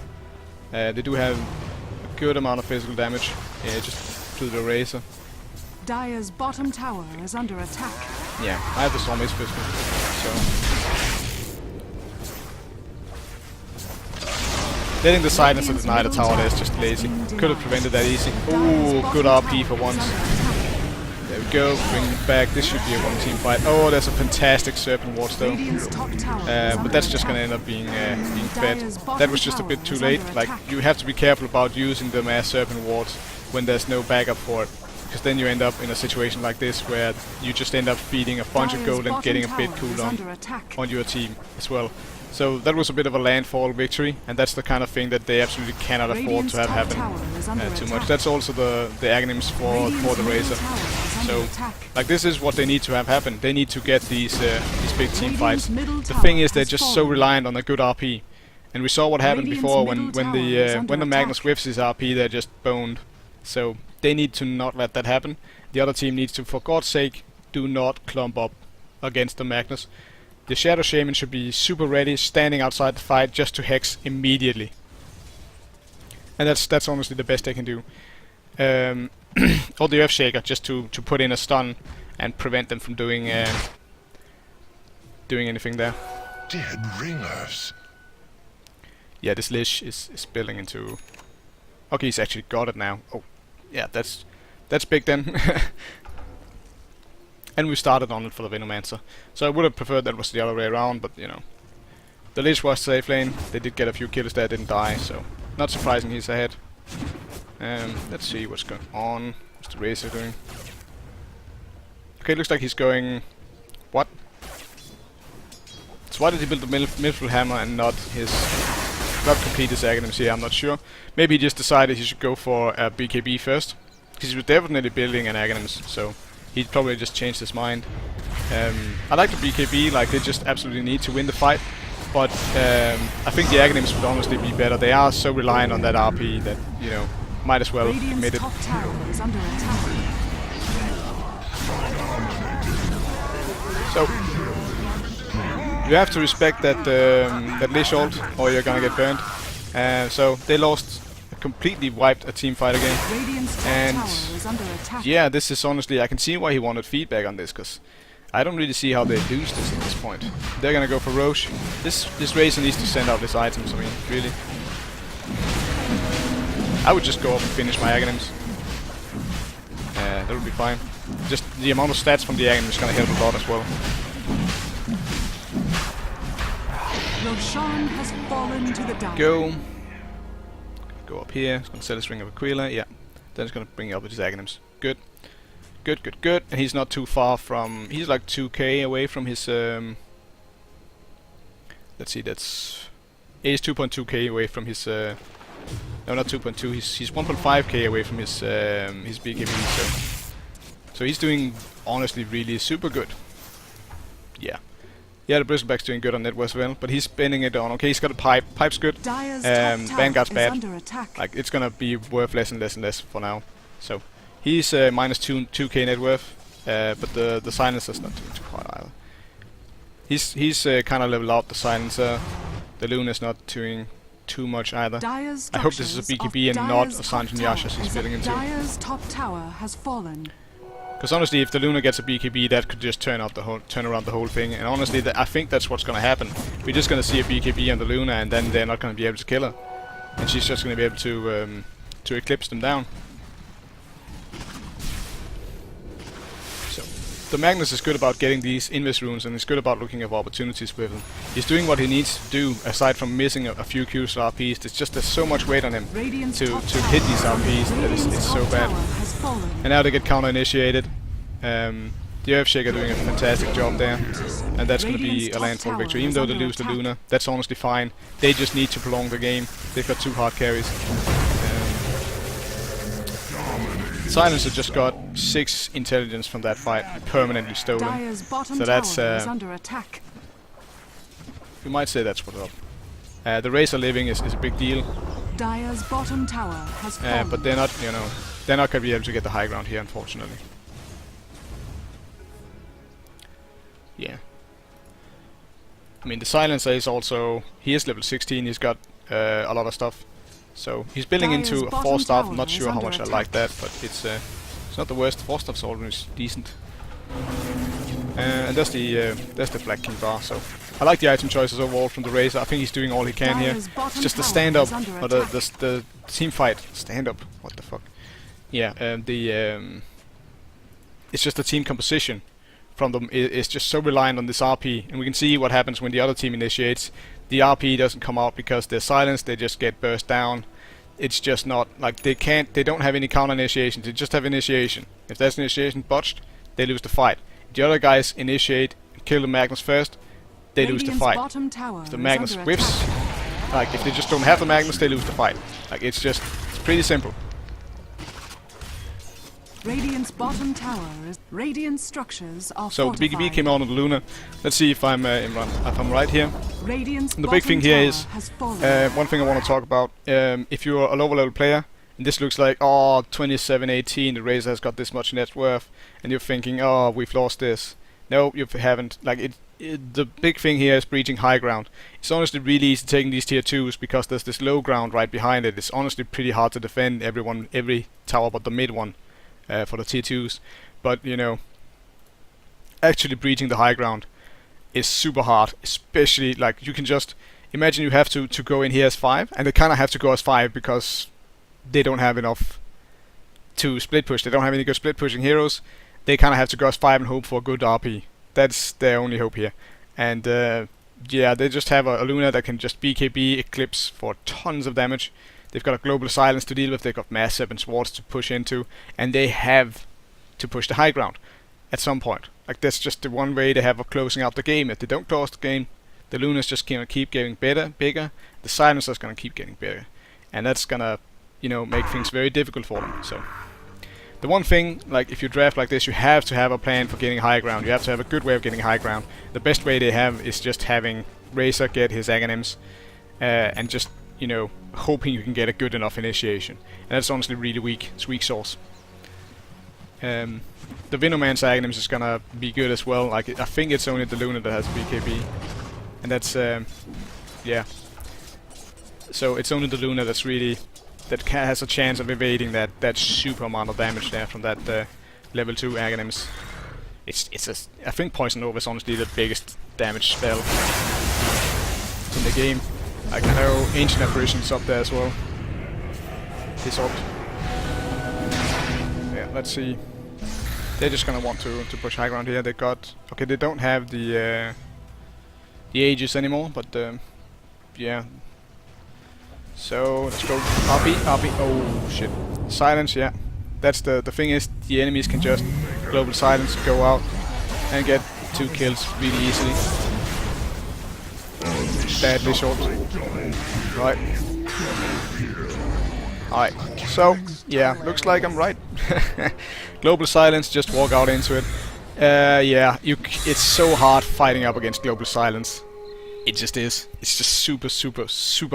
They do have a good amount of physical damage, just through the razor. Dire's bottom tower is under attack. Yeah, I have the Storm Ace pistol, so letting the silencer deny the tower there is just lazy. Could have prevented that easy. Ooh, good RP for once. There we go, bring it back. This should be a one-team fight. Oh, there's a fantastic Serpent Ward though. But that's just gonna end up being fed. That was just a bit too late. Like, you have to be careful about using them as Serpent Wards when there's no backup for it. Because then you end up in a situation like this where you just end up feeding a bunch of gold and getting a bit cooldown on your team as well. So that was a bit of a landfall victory, and that's the kind of thing that they absolutely cannot afford to have happen too much. That's also the acronyms for the Razor. So, like, this is what they need to have happen. They need to get these big team fights. The thing is, they're just so reliant on a good RP, and we saw what happened before when the Magnus whiffs his RP, they're just boned. So they need to not let that happen. The other team needs to, for God's sake, do not clump up against the Magnus. The Shadow Shaman should be super ready, standing outside the fight just to hex immediately. And that's honestly the best they can do. Or the Earthshaker, just to put in a stun and prevent them from doing anything there. Dead ringers. Yeah, this Lich is building into... Okay, he's actually got it now. Oh, yeah, that's big then. And we started on it for the Venomancer. So I would have preferred that was the other way around, but you know. The Lich was safe lane. They did get a few kills there, didn't die, so not surprising he's ahead. Let's see what's going on. What's the Razor doing? Okay, looks like he's going... What? So why did he build the Mithril Hammer and not complete his Academics here? I'm not sure. Maybe he just decided he should go for a BKB first. Because he was definitely building an Academics, so he'd probably just changed his mind. I like the BKB, like they just absolutely need to win the fight. But I think the Academics would honestly be better. They are so reliant on that RP that, you know, might as well commit it. So you have to respect that Lich ult, or you're gonna get burned. So they lost, completely wiped a team fight again. And yeah, this is honestly, I can see why he wanted feedback on this, because I don't really see how they lose this at this point. They're gonna go for Roche. This Razor needs to send out his items, I mean, really. I would just go up and finish my Academics. That would be fine. Just the amount of stats from the Academics is gonna help a lot as well. Roshan has fallen to the down. Go up here. It's gonna set his Ring of Aquila. Yeah. Then it's gonna bring it up with his Academics. Good. Good. And he's not too far from... He's like 2k away from his... Let's see, that's... He's 2.2k away from his... No, not 2.2. He's 1.5k away from his BKB. So he's doing, honestly, really super good. Yeah. Yeah, the Bristleback's doing good on that as well, but he's spending it on... Okay, he's got a pipe. Pipe's good. Vanguard's bad. Like, it's gonna be worth less and less for now. So he's minus 2k net worth, but the silencer's not doing too hard either. He's kind of leveled out the silencer. The Luna's not doing too much either. I hope this is a BKB and not a Sanjin Yashas he's filling into. Dire's top tower has fallen. Because honestly, if the Luna gets a BKB, that could just turn around the whole thing. And honestly, I think that's what's gonna happen. We're just gonna see a BKB on the Luna, and then they're not gonna be able to kill her, and she's just gonna be able to eclipse them down. So the Magnus is good about getting these Invis runes, and he's good about looking for opportunities with them. He's doing what he needs to do, aside from missing a few Qs RPs. There's so much weight on him to hit these RPs that it's so bad. And now they get counter-initiated. The Earthshaker are doing a fantastic job there, and that's going to be a landfall victory. Even though they lose the Luna, that's honestly fine. They just need to prolong the game. They've got 2 hard carries. Silencer just got 6 intelligence from that fight, permanently stolen. Dire's bottom So that's tower is under attack. you might say that's what's up. The Razor living is a big deal, Dire's bottom tower has fallen. but they're not, they're not going to be able to get the high ground here, unfortunately. Yeah. I mean, the Silencer is also, he is level 16, he's got a lot of stuff. So he's building Dire's into a bottom 4-star, I'm tower not is sure how under much I attack. like that, but it's not the worst. 4-star's always decent. And that's the Black King bar, so I like the item choices overall from the Razor. I think he's doing all he can here. Dire's bottom It's just the tower stand-up, is under or the team fight. Stand-up, what the fuck? Yeah, it's just the team composition from them is just so reliant on this RP, and we can see what happens when the other team initiates. The RP doesn't come out because they're silenced, they just get burst down. It's just not, like, they don't have any counter initiation, they just have initiation. If there's initiation botched, they lose the fight. If the other guys initiate, kill the Magnus first, they lose the Radiant's fight. bottom tower If the is Magnus under whiffs, attack. like, if they just don't have the Magnus, they lose the fight. Like, it's pretty simple. Radiant's bottom tower is. Radiant structures are So the fortified. BKB came out on the Luna. Let's see if I'm right here. Radiant's The big bottom thing here tower is, has fallen. one thing I want to talk about, if you're a lower level player, and this looks like, oh, 27-18, the Razor has got this much net worth, and you're thinking, oh, we've lost this. No, you haven't. Like, the big thing here is breaching high ground. It's honestly really easy taking these tier 2s, because there's this low ground right behind it. It's honestly pretty hard to defend every tower but the mid one, for the tier 2s. But, actually breaching the high ground is super hard, especially, like, you can just imagine you have to go in here as 5, and they kind of have to go as 5 because they don't have enough to split push. They don't have any good split pushing heroes. They kind of have to go as 5 and hope for a good RP. That's their only hope here. And yeah, they just have a Luna that can just BKB Eclipse for tons of damage. They've got a global silence to deal with. They've got massive and swords to push into, and they have to push the high ground at some point. Like, that's just the one way they have of closing out the game. If they don't close the game, the Luna's just gonna keep getting bigger. The silencer's gonna keep getting bigger, and that's gonna, make things very difficult for them. So the one thing, like, if you draft like this, you have to have a plan for getting high ground. You have to have a good way of getting high ground. The best way they have is just having Razor get his Aghanims, and just, hoping you can get a good enough initiation. And that's honestly really weak. It's weak sauce. The Venoman's Aghanims is gonna be good as well. Like, I think it's only the Luna that has BKB, and that's yeah. So it's only the Luna that's really has a chance of evading that super amount of damage there from that level 2 Aghanims. I think Poison Nova is honestly the biggest damage spell in the game. Like, I know Ancient Apparition's up there as well. He's up. Yeah, let's see. They're just gonna want to push high ground here. They got, okay, they don't have the Aegis anymore, but yeah. So let's go RP. Oh shit. Silence, yeah. That's the thing is, the enemies can just global silence, go out and get 2 kills really easily. Badly short. Right. Alright. So yeah, looks like I'm right. Global silence, just walk out into it. Yeah, it's so hard fighting up against global silence. It just is. It's just super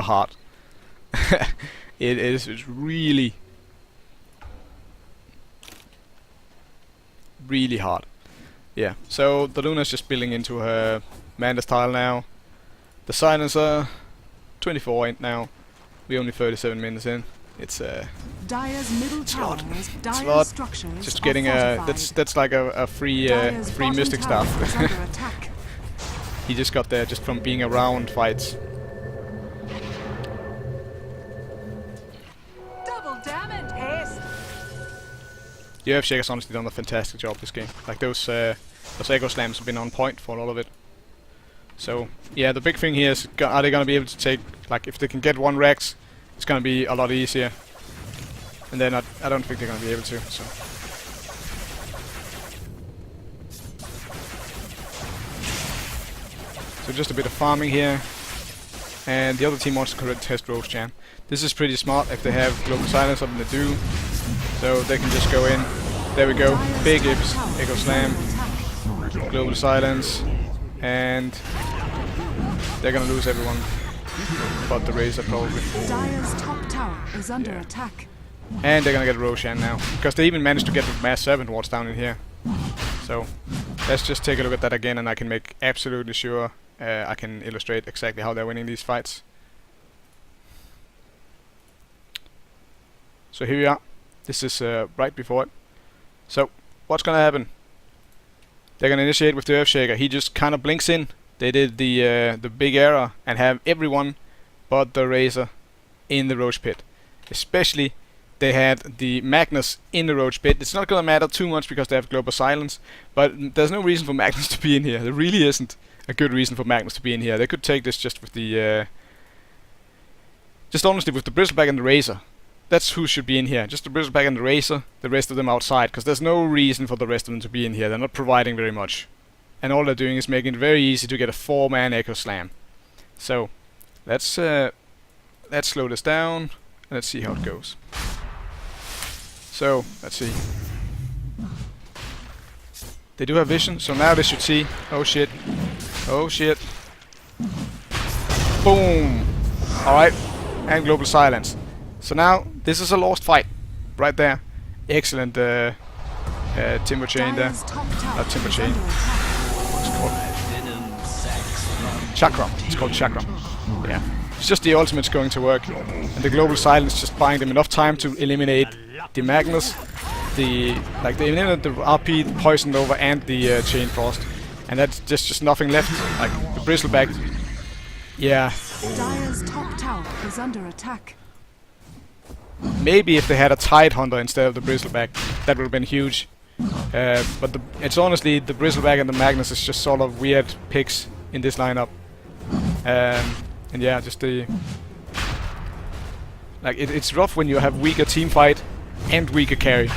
hard. It's really hard. Yeah, so the Luna's just building into her Manda's tile now. The Silencer, 24 ain't now. We're only 37 minutes in. It's Dire's middle tower is It's a Dire's lot. structures Just are getting fortified. that's like a free Dire's free bottom mystic tower stuff. is under attack. He just got there just from being around fights. Double damage, haste. The Earthshaker's honestly done a fantastic job this game. Like, those Echo Slams have been on point for all of it. So yeah, the big thing here is, are they gonna be able to take, like, if they can get 1 Rex, it's gonna be a lot easier. And then I don't think they're gonna be able to. So So just a bit of farming here. And the other team wants to test Roche Jam. This is pretty smart if they have Global Silence up in the do. So they can just go in. There we go. Big Echo Slam. Global Silence. And they're gonna lose everyone. But the Razor probably. Dire's top tower is under attack. And they're gonna get Roshan now. Because they even managed to get the Mass Servant Wards down in here. So let's just take a look at that again, and I can make absolutely sure I can illustrate exactly how they're winning these fights. So here we are. This is right before it. So what's gonna happen? They're gonna initiate with the Earthshaker. He just kind of blinks in. They did the big error and have everyone but the Razor in the Roach Pit. Especially they had the Magnus in the Roach Pit. It's not gonna matter too much because they have Global Silence, but there's no reason for Magnus to be in here. There really isn't a good reason for Magnus to be in here. They could take this just with the just honestly with the Bristleback and the Razor. That's who should be in here. Just the Bristleback and the Razor, the rest of them outside, because there's no reason for the rest of them to be in here. They're not providing very much. And all they're doing is making it very easy to get a 4-man Echo Slam. So, let's slow this down, and let's see how it goes. So, let's see. They do have vision, so now they should see. Oh shit. Oh shit. Boom! Alright, and Global Silence. So now, this is a lost fight, right there. Excellent Timber Chain there. Not Timber Chain. What's it called? Chakram. It's called Chakram. Yeah. It's just the ultimates going to work. And the Global Silence just buying them enough time to eliminate the Magnus, they eliminated the RP, the Poison Nova, and the Chain Frost. And that's just nothing left. Like, the Bristleback. Yeah. Dire's top tower is under attack. Maybe if they had a Tide Hunter instead of the Bristleback, that would have been huge. But it's honestly the Bristleback and the Magnus is just sort of weird picks in this lineup. And yeah, just the like it's rough when you have weaker team fight and weaker carry.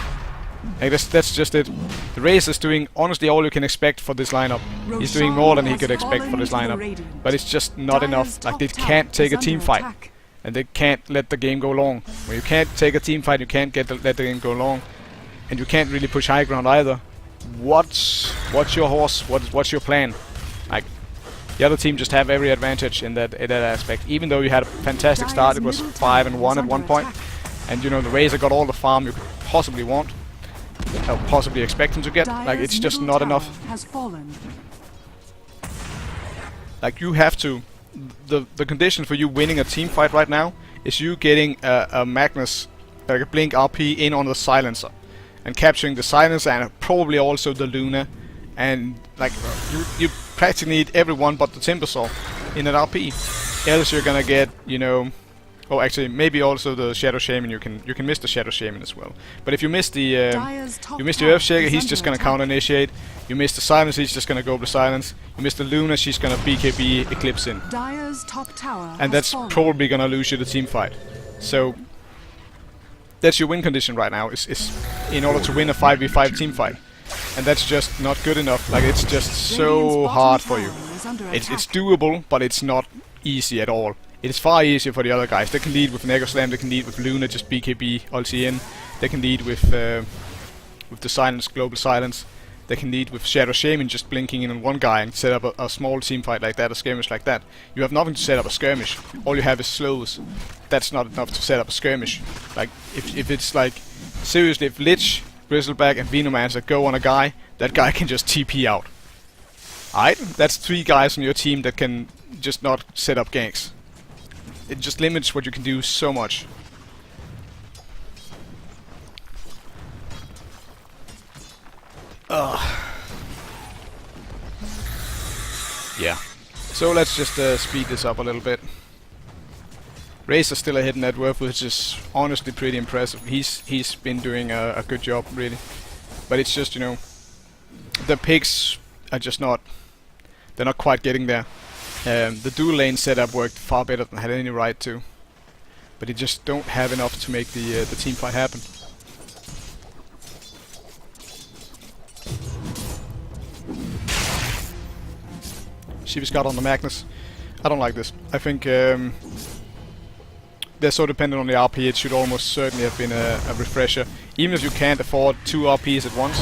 Like that's just it. The Razor is doing honestly all you can expect for this lineup. He's doing more than he could expect for this lineup, but it's just not enough. Like they can't take a team fight. And they can't let the game go long. When you can't take a team fight, you can't let the game go long, and you can't really push high ground either. What's your horse? What's your plan? Like the other team just have every advantage in that aspect. Even though you had a fantastic start, it was 5-1 at one point, and you know the Razor got all the farm you could possibly want, or possibly expect him to get. Like it's just not enough. Like you have to. The condition for you winning a team fight right now is you getting a Magnus, like a Blink RP in on the Silencer, and capturing the Silencer and probably also the Luna, and like you practically need everyone but the Timbersaw in an RP. Else you're gonna get, you know, oh actually maybe also the Shadow Shaman. You can miss the Shadow Shaman as well. But if you miss the Earthshaker, he's just gonna counter initiate. You miss the Silence, he's just gonna go with the Silence. You miss the Luna, she's gonna BKB Eclipse in. And that's probably gonna lose you the team fight. So that's your win condition right now, is in order to win a 5v5 team fight. And that's just not good enough. Like it's just so hard for you. It's doable, but it's not easy at all. It's far easier for the other guys. They can lead with an Echo Slam, they can lead with Luna, just BKB ulti in. They can lead with the Silence, Global Silence. They can lead with Shadow Shaman just blinking in on one guy and set up a small team fight like that, a skirmish like that. You have nothing to set up a skirmish. All you have is slows. That's not enough to set up a skirmish. Like, if it's like, seriously, if Lich, Bristleback and Venomancer go on a guy, that guy can just TP out. Alright? That's 3 guys on your team that can just not set up ganks. It just limits what you can do so much. Yeah. So let's just speed this up a little bit. Razor's still ahead in net worth, which is honestly pretty impressive. He's been doing a good job, really. But it's just, you know, the picks are just not... They're not quite getting there. The dual lane setup worked far better than I had any right to. But they just don't have enough to make the team fight happen. Sheepish got on the Magnus. I don't like this. I think they're so dependent on the RP, it should almost certainly have been a refresher. Even if you can't afford 2 RPs at once,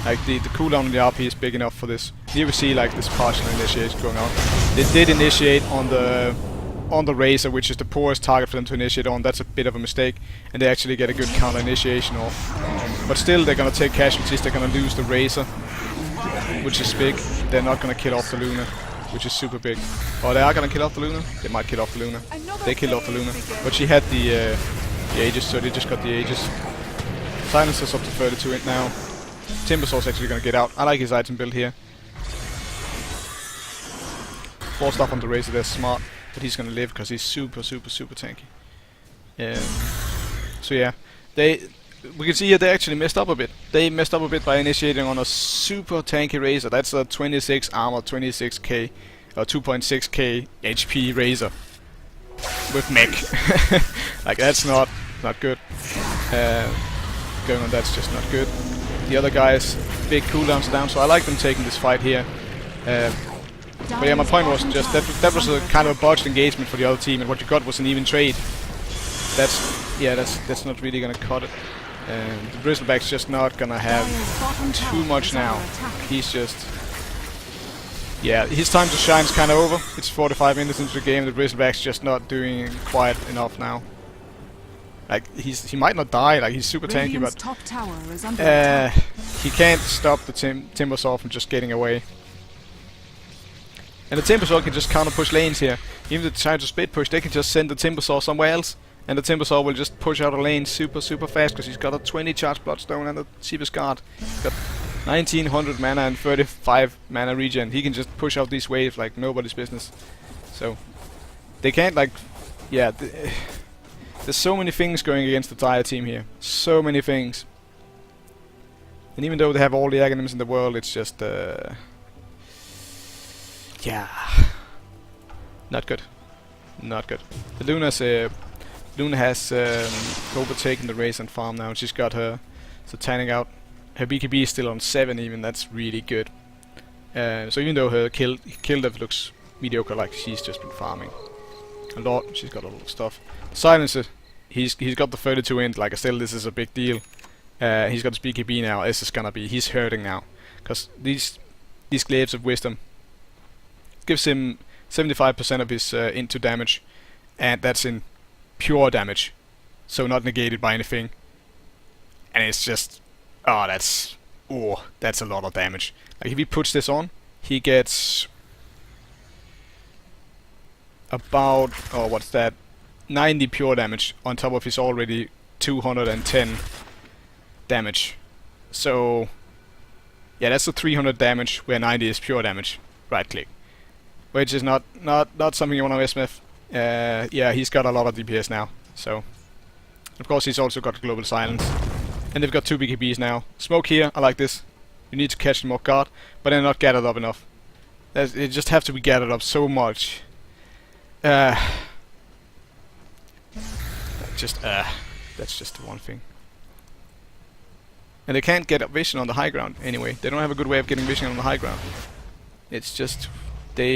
like the cooldown on the RP is big enough for this. Here we see like this partial initiation going on. They did initiate on the Razor, which is the poorest target for them to initiate on. That's a bit of a mistake, and they actually get a good counter initiation off. But still, they're gonna take casualties. They're gonna lose the Razor, which is big. They're not gonna kill off the Luna, which is super big. Oh, they are gonna kill off the Luna? They might kill off the Luna. They killed off the Luna. But she had the Aegis, so they just got the Aegis. Silencer's up to 32 int now. Timbersaw's actually gonna get out. I like his item build here. 4 stuff on the Razor, they're smart. But he's gonna live because he's super tanky. So yeah, we can see here they actually messed up a bit. They messed up a bit by initiating on a super tanky Razor. That's a 26 armor, 26k or 2.6k HP Razor with mech. Like that's not good. Going on, that's just not good. The other guys, big cooldowns down, so I like them taking this fight here. But yeah, my point was just that was a kind of a botched engagement for the other team, and what you got was an even trade. That's not really gonna cut it. The Bristleback's just not gonna have too much now. He's just... Yeah, his time to shine's kind of over. It's 45 minutes into the game, the Bristleback's just not doing quite enough now. Like, he might not die, like he's super tanky, but top tower is under attack. he can't stop the Timbersaw from just getting away. And the Timbersaw can just counter push lanes here. Even if they try to split push, they can just send the Timbersaw somewhere else, and the Timbersaw will just push out a lane super fast because he's got a 20 charge Bloodstone and a cheapest guard. He's got 1900 mana and 35 mana regen. He can just push out these waves like nobody's business. So they can't like, yeah. There's so many things going against the Dire team here. So many things. And even though they have all the Academics in the world, it's just yeah, not good. Not good. The Luna has overtaken the race and farm now, and she's got her Satanic out. Her BKB is still on 7 even, that's really good. So even though her kill dev looks mediocre, like she's just been farming a lot, she's got a lot of stuff. Silencer, he's got the 32 int, like still this is a big deal. He's got his BKB now, this is gonna be, he's hurting now. Because these Glaives of Wisdom gives him 75% of his into damage, and that's in pure damage, so not negated by anything. And it's just, that's a lot of damage. Like if he puts this on, he gets about, what's that, 90 pure damage on top of his already 210 damage. So yeah, that's the 300 damage where 90 is pure damage. Right click. Which is not something you want to mess with. Yeah, he's got a lot of DPS now. So of course he's also got global silence. And they've got 2 BKBs now. Smoke here, I like this. You need to catch them off guard, but they're not gathered up enough. They just have to be gathered up so much. That's just the one thing. And they can't get vision on the high ground anyway. They don't have a good way of getting vision on the high ground. It's just what are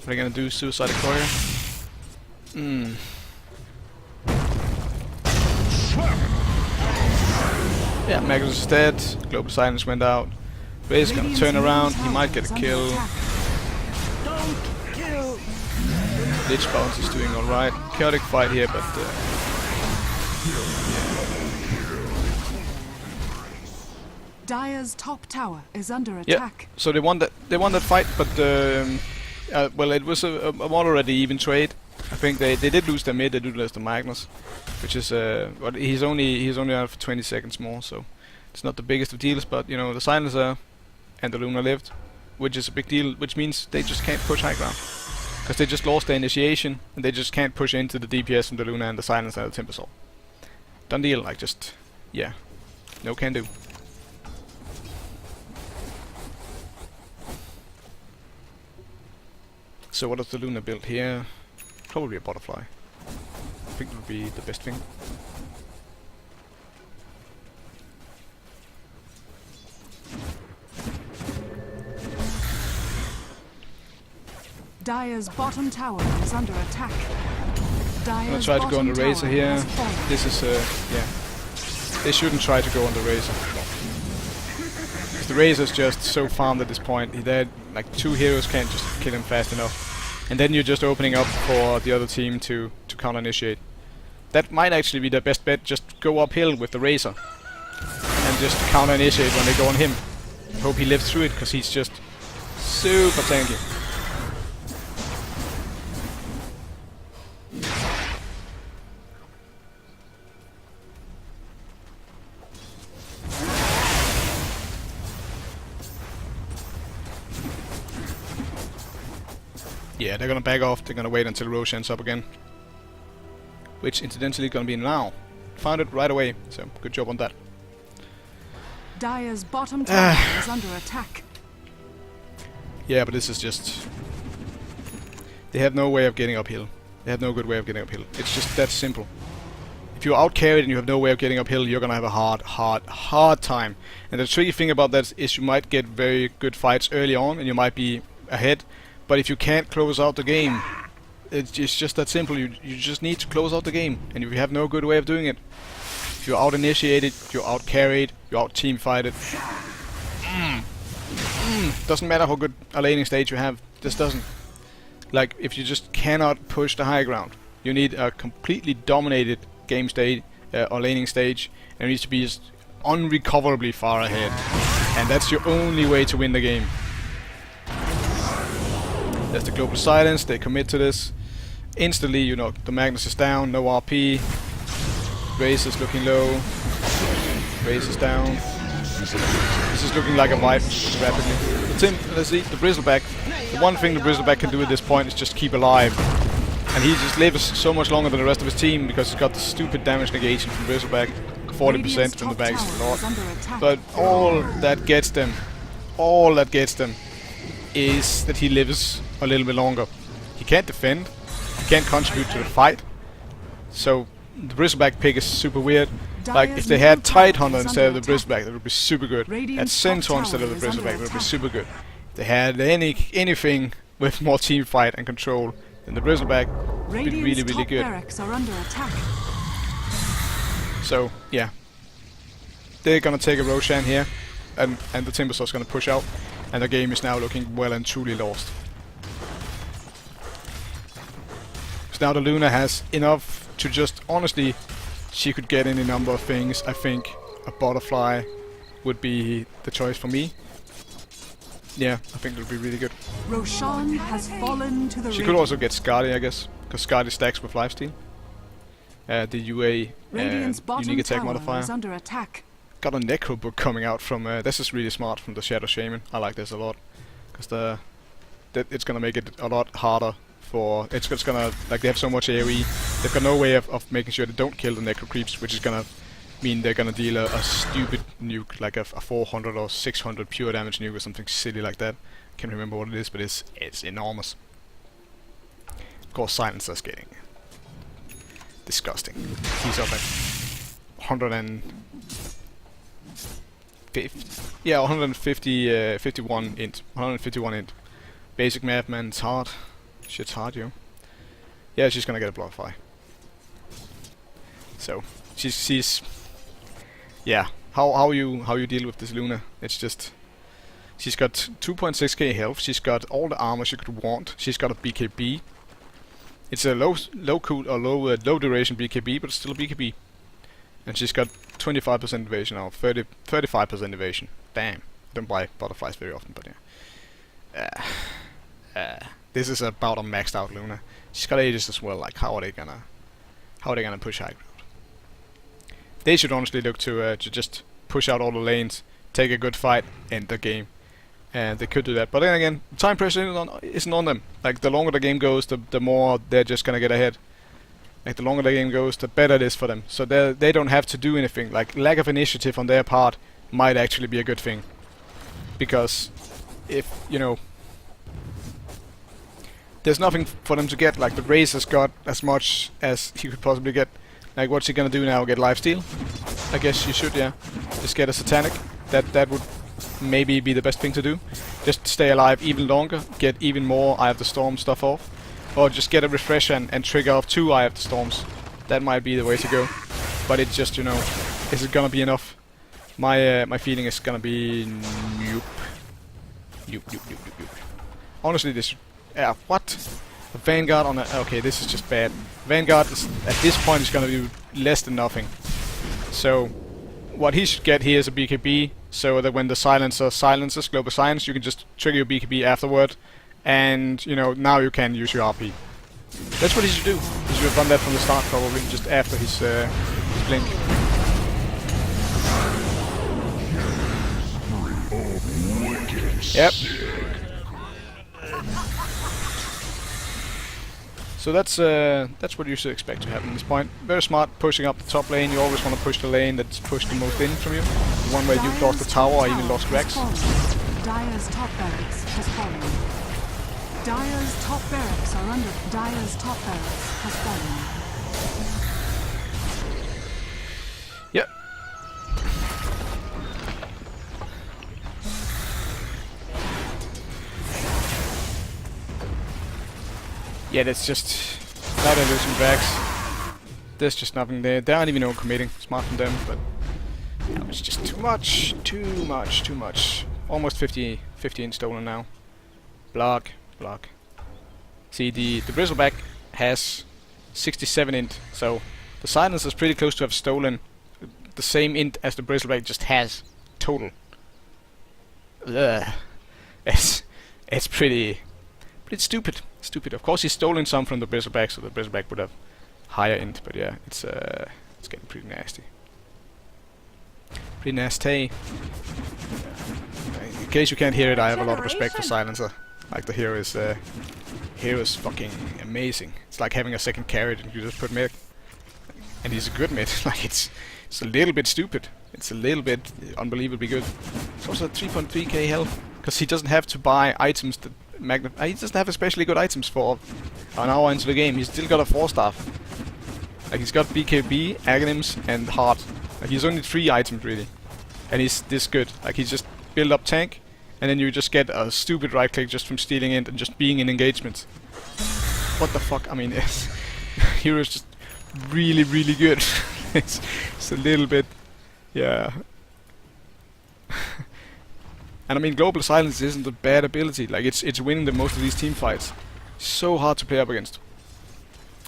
they gonna do? Suicide Courier? Yeah, Magus is dead. Global Silence went out. Ray's gonna turn around. He might get a kill. Lich Bounce is doing alright. Chaotic fight here, but Dire's top tower is under attack. yeah. So they won that fight, but well, it was a moderately even trade. I think they did lose their mid, they did lose the Magnus, which is but he's only out for 20 seconds more, so it's not the biggest of deals. But you know, the Silencer and the Luna lived, which is a big deal, which means they just can't push high ground because they just lost their initiation and they just can't push into the DPS from the Luna and the Silencer and the Timbersaw. Done deal, like just yeah, no can do. So what does the Luna build here? Probably a butterfly. I think it would be the best thing. Dire's bottom tower is under attack. I'm gonna Dire's try to go on the bottom Razor tower here. has fallen. This is, yeah. They shouldn't try to go on the Razor. The Razor's just so farmed at this point. Like 2 heroes can't just kill him fast enough. And then you're just opening up for the other team to counter-initiate. That might actually be the best bet. Just go uphill with the Razor. And just counter-initiate when they go on him. Hope he lives through it, because he's just super tanky. Yeah, they're gonna back off. They're gonna wait until Roshan's up again. Which, incidentally, gonna be now. Found it right away, so good job on that. Dire's bottom tower is under attack. Yeah, but this is just... They have no way of getting uphill. They have no good way of getting uphill. It's just that simple. If you're out-carried and you have no way of getting uphill, you're gonna have a hard time. And the tricky thing about that is you might get very good fights early on, and you might be ahead. But if you can't close out the game, it's just that simple. You just need to close out the game, and if you have no good way of doing it, if you're out initiated, you're out carried, you're out team fighted. Doesn't matter how good a laning stage you have. This doesn't. Like, if you just cannot push the high ground, you need a completely dominated game state or laning stage, and it needs to be just unrecoverably far ahead, and that's your only way to win the game. There's the global silence, they commit to this. Instantly, you know, the Magnus is down, no RP. Raze is looking low. Raze is down. This is looking like a wipe rapidly. Let's see, the Bristleback. The one thing the Bristleback can do at this point is just keep alive. And he just lives so much longer than the rest of his team because he's got the stupid damage negation from Bristleback. 40% from the back is a lot. But all that gets them is that he lives a little bit longer. He can't defend, he can't contribute to the fight, so the Bristleback pick is super weird. Like, if they had Tidehunter instead of the Bristleback, that would be super good. Had Centaur instead of the Bristleback, that would be super good. If they had anything with more team fight and control than the Bristleback, it would be really, really good. So, yeah. They're gonna take a Roshan here, and the Timbersaur's gonna push out. And the game is now looking well and truly lost. So now the Luna has enough to just, honestly, she could get any number of things. I think a butterfly would be the choice for me. Yeah, I think it would be really good. Roshan has fallen to the She could also get Skadi, I guess, because Skadi stacks with lifesteal. The UA unique attack modifier. Is under attack. Got a Necro book coming out from, this is really smart from the Shadow Shaman. I like this a lot, because it's gonna make it a lot harder for, it's gonna, like, they have so much AoE, they've got no way of making sure they don't kill the Necro creeps, which is gonna mean they're gonna deal a stupid nuke, like a 400 or 600 pure damage nuke or something silly like that. Can't remember what it is, but it's enormous. Of course, Silencer's getting disgusting. He's up at 51 int. 151 int. Basic math, man, it's hard. Shit's hard, yo. Yeah, she's gonna get a Bloodfly. So, she's yeah. How you deal with this Luna? It's just, she's got 2.6k health. She's got all the armor she could want. She's got a BKB. It's a low cool or low duration BKB, but it's still a BKB. And she's got 25% evasion now, 35% evasion. Damn. I don't buy butterflies very often, but yeah. This is about a maxed out Luna. She's got Aegis as well. Like, how are they gonna push high ground? They should honestly look to just push out all the lanes, take a good fight, end the game. And they could do that. But then again, time pressure isn't on them. Like, the longer the game goes, the more they're just gonna get ahead. Like, the longer the game goes, the better it is for them. So they don't have to do anything. Like, lack of initiative on their part might actually be a good thing. Because if, you know, there's nothing for them to get. Like, the Raze has got as much as he could possibly get. Like, what's he gonna do now? Get lifesteal? I guess you should, yeah. Just get a Satanic. That would maybe be the best thing to do. just stay alive even longer, get even more Eye of the Storm stuff off, or just get a refresh and trigger off 2 Eye of the Storms. That might be the way to go. But it's just, you know, is it gonna be enough? My feeling is gonna be nope. Nope. Honestly, this what? A Vanguard on a... Okay, this is just bad. Vanguard is, at this point, is gonna be less than nothing. So, what he should get here is a BKB, so that when the silencer silences Global Silence, you can just trigger your BKB afterward, and, you know, now you can use your RP. That's what he should do. He should have done that from the start, probably, just after his blink. Yep. So that's what you should expect to happen at this point. Very smart, pushing up the top lane. You always want to push the lane that's pushed the most in from you. The one where you've lost the tower or even lost Rex. Dire's top barracks has fallen. Dire's top barracks are under. Dire's top barracks has fallen. Yep. Yeah, that's just... Now they're losing Drax. There's just nothing there. They aren't even committing. Smart from them, but... That was just too much. Too much. Almost 50 in stolen now. Block. See, the Bristleback has 67 int, so the Silence is pretty close to have stolen the same int as the Bristleback just has. Total. Ugh. It's pretty stupid. Of course, he's stolen some from the Bristleback, so the Bristleback would have higher int. But yeah, it's getting pretty nasty. Pretty nasty. In case you can't hear it, I have a lot of respect for Silencer. Like, the hero is fucking amazing. It's like having a second carrot and you just put mid. And he's a good mid. Like, it's a little bit stupid. It's a little bit unbelievably good. It's also 3.3k health, because he doesn't have to buy items that he doesn't have especially good items for an hour into the game. He's still got a 4-staff. Like, he's got BKB, Aghanim's, and Heart. Like, he's only 3 items really. And he's this good. Like, he's just build up tank, and then you just get a stupid right click just from stealing it and just being in engagements. What the fuck? I mean, hero's just really good. it's a little bit, yeah. And I mean, Global Silence isn't a bad ability. Like, it's winning the most of these team fights. So hard to play up against.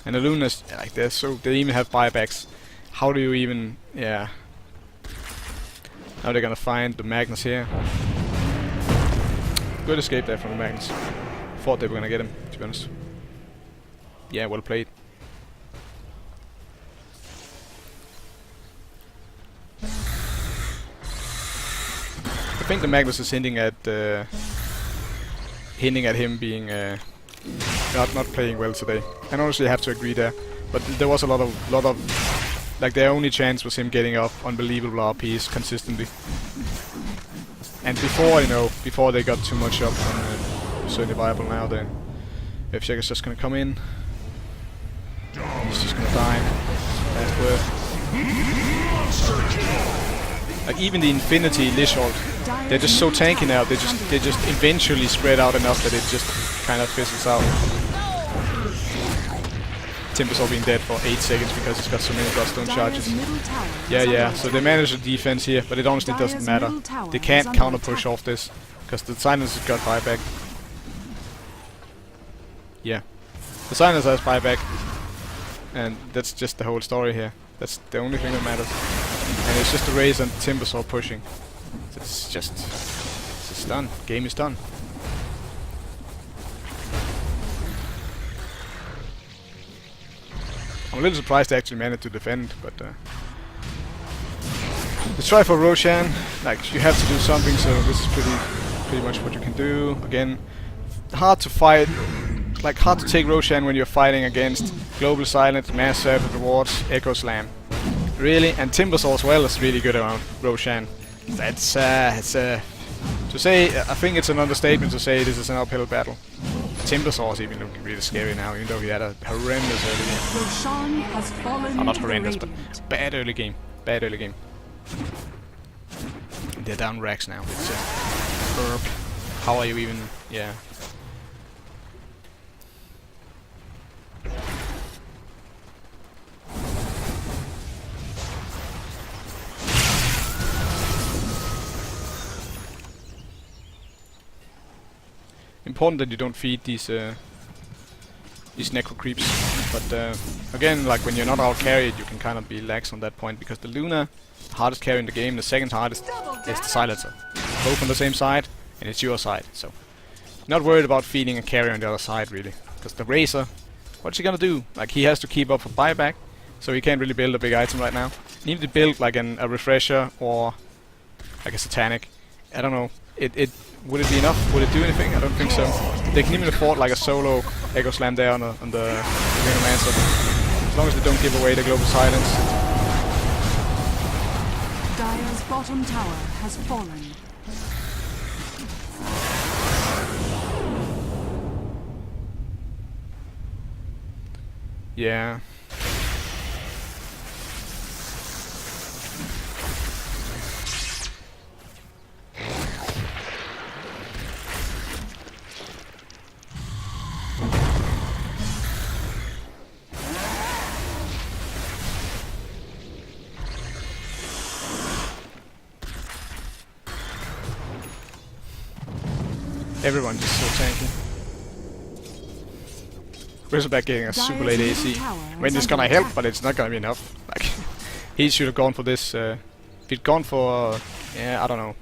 And the Lunas, like, they even have buybacks. How do you even, yeah. Now they're gonna find the Magnus here. Good escape there from the Magnus. Thought they were gonna get him, to be honest. Yeah, well played. I think the Magnus is hinting at him being not playing well today. And honestly, I have to agree there. But there was a lot of like, their only chance was him getting off unbelievable RPs consistently. And before they got too much up on certainly viable now, then if Jack is just gonna come in, he's just gonna die. Last word. Like, even the Infinity Lich ult, they're just so tanky now. They just eventually spread out enough that it just kind of fizzles out. Timbersaw being dead for 8 seconds because he's got so many Bloodstone charges. Yeah. So they managed the defense here, but it honestly doesn't matter. They can't counter push off this because the Silence has got buyback. Yeah, the Silence has buyback, and that's just the whole story here. That's the only thing that matters. And it's just the Raze and Timbersaw pushing. It's just done. Game is done. I'm a little surprised they actually managed to defend, but let's try for Roshan. Like, you have to do something, so this is pretty much what you can do. Again, hard to fight, like, hard to take Roshan when you're fighting against Global Silence, Mass Serpent Rewards, Echo Slam. Really, and Timbersaw as well is really good around Roshan. That's to say, I think it's an understatement to say this is an uphill battle. Timbersaw is even looking really scary now, even though he had a horrendous early game. Roshan has fallen. Oh, not horrendous, but bad early game. Bad early game. They're down Rax now. It's burp. how are you even... yeah. Important that you don't feed these necro creeps, but again, like when you're not out carried, you can kind of be lax on that point, because the Luna, hardest carry in the game, the second hardest is the Silencer. Both on the same side, and it's your side, so not worried about feeding a carry on the other side really, because the Razor, what's he gonna do? Like, he has to keep up for buyback, so he can't really build a big item right now. He needs to build like a refresher or like a satanic. I don't know. Would it be enough? Would it do anything? I don't think so. They can even afford like a solo Echo Slam there on the Venomancer, as long as they don't give away the global silence. Dire's bottom tower has fallen. Yeah. Everyone just so tanky. Bristleback getting a super late AC. I mean, it's gonna help, but it's not gonna be enough. Like, he should have gone for this. If he'd gone for, yeah, I don't know.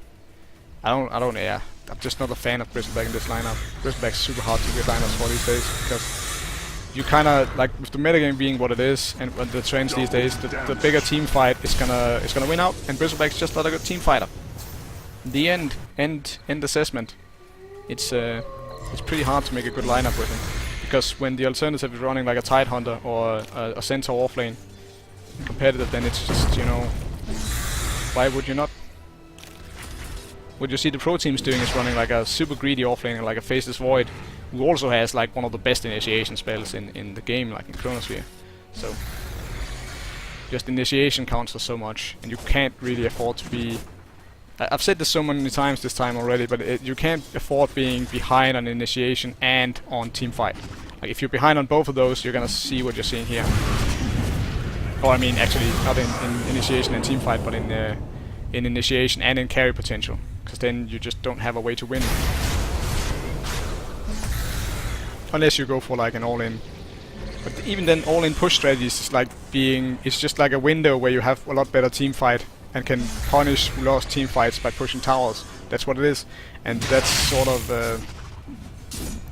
Yeah. I'm just not a fan of Bristleback in this lineup. Bristleback's super hard to get lineups for these days, because you kind of, like, with the metagame being what it is, and the trends these days, the bigger team fight is gonna win out, and Bristleback's just not a good team fighter. The end assessment. It's pretty hard to make a good lineup with him, because when the alternative is running like a Tidehunter or a Centaur offlane competitive, then it's just, you know, why would you not? What you see the pro teams doing is running like a super greedy offlane, like a Faceless Void, who also has like one of the best initiation spells in the game, like in Chronosphere. So just initiation counts for so much, and you can't really afford to be... I've said this so many times this time already, but you can't afford being behind on initiation and on teamfight. Like, if you're behind on both of those, you're gonna see what you're seeing here. Or I mean, actually, not in initiation and teamfight, but in initiation and in carry potential, because then you just don't have a way to win. Unless you go for like an all-in. But even then, all-in push strategies is like it's just like a window where you have a lot better teamfight and can punish lost team fights by pushing towers. That's what it is, and that's sort of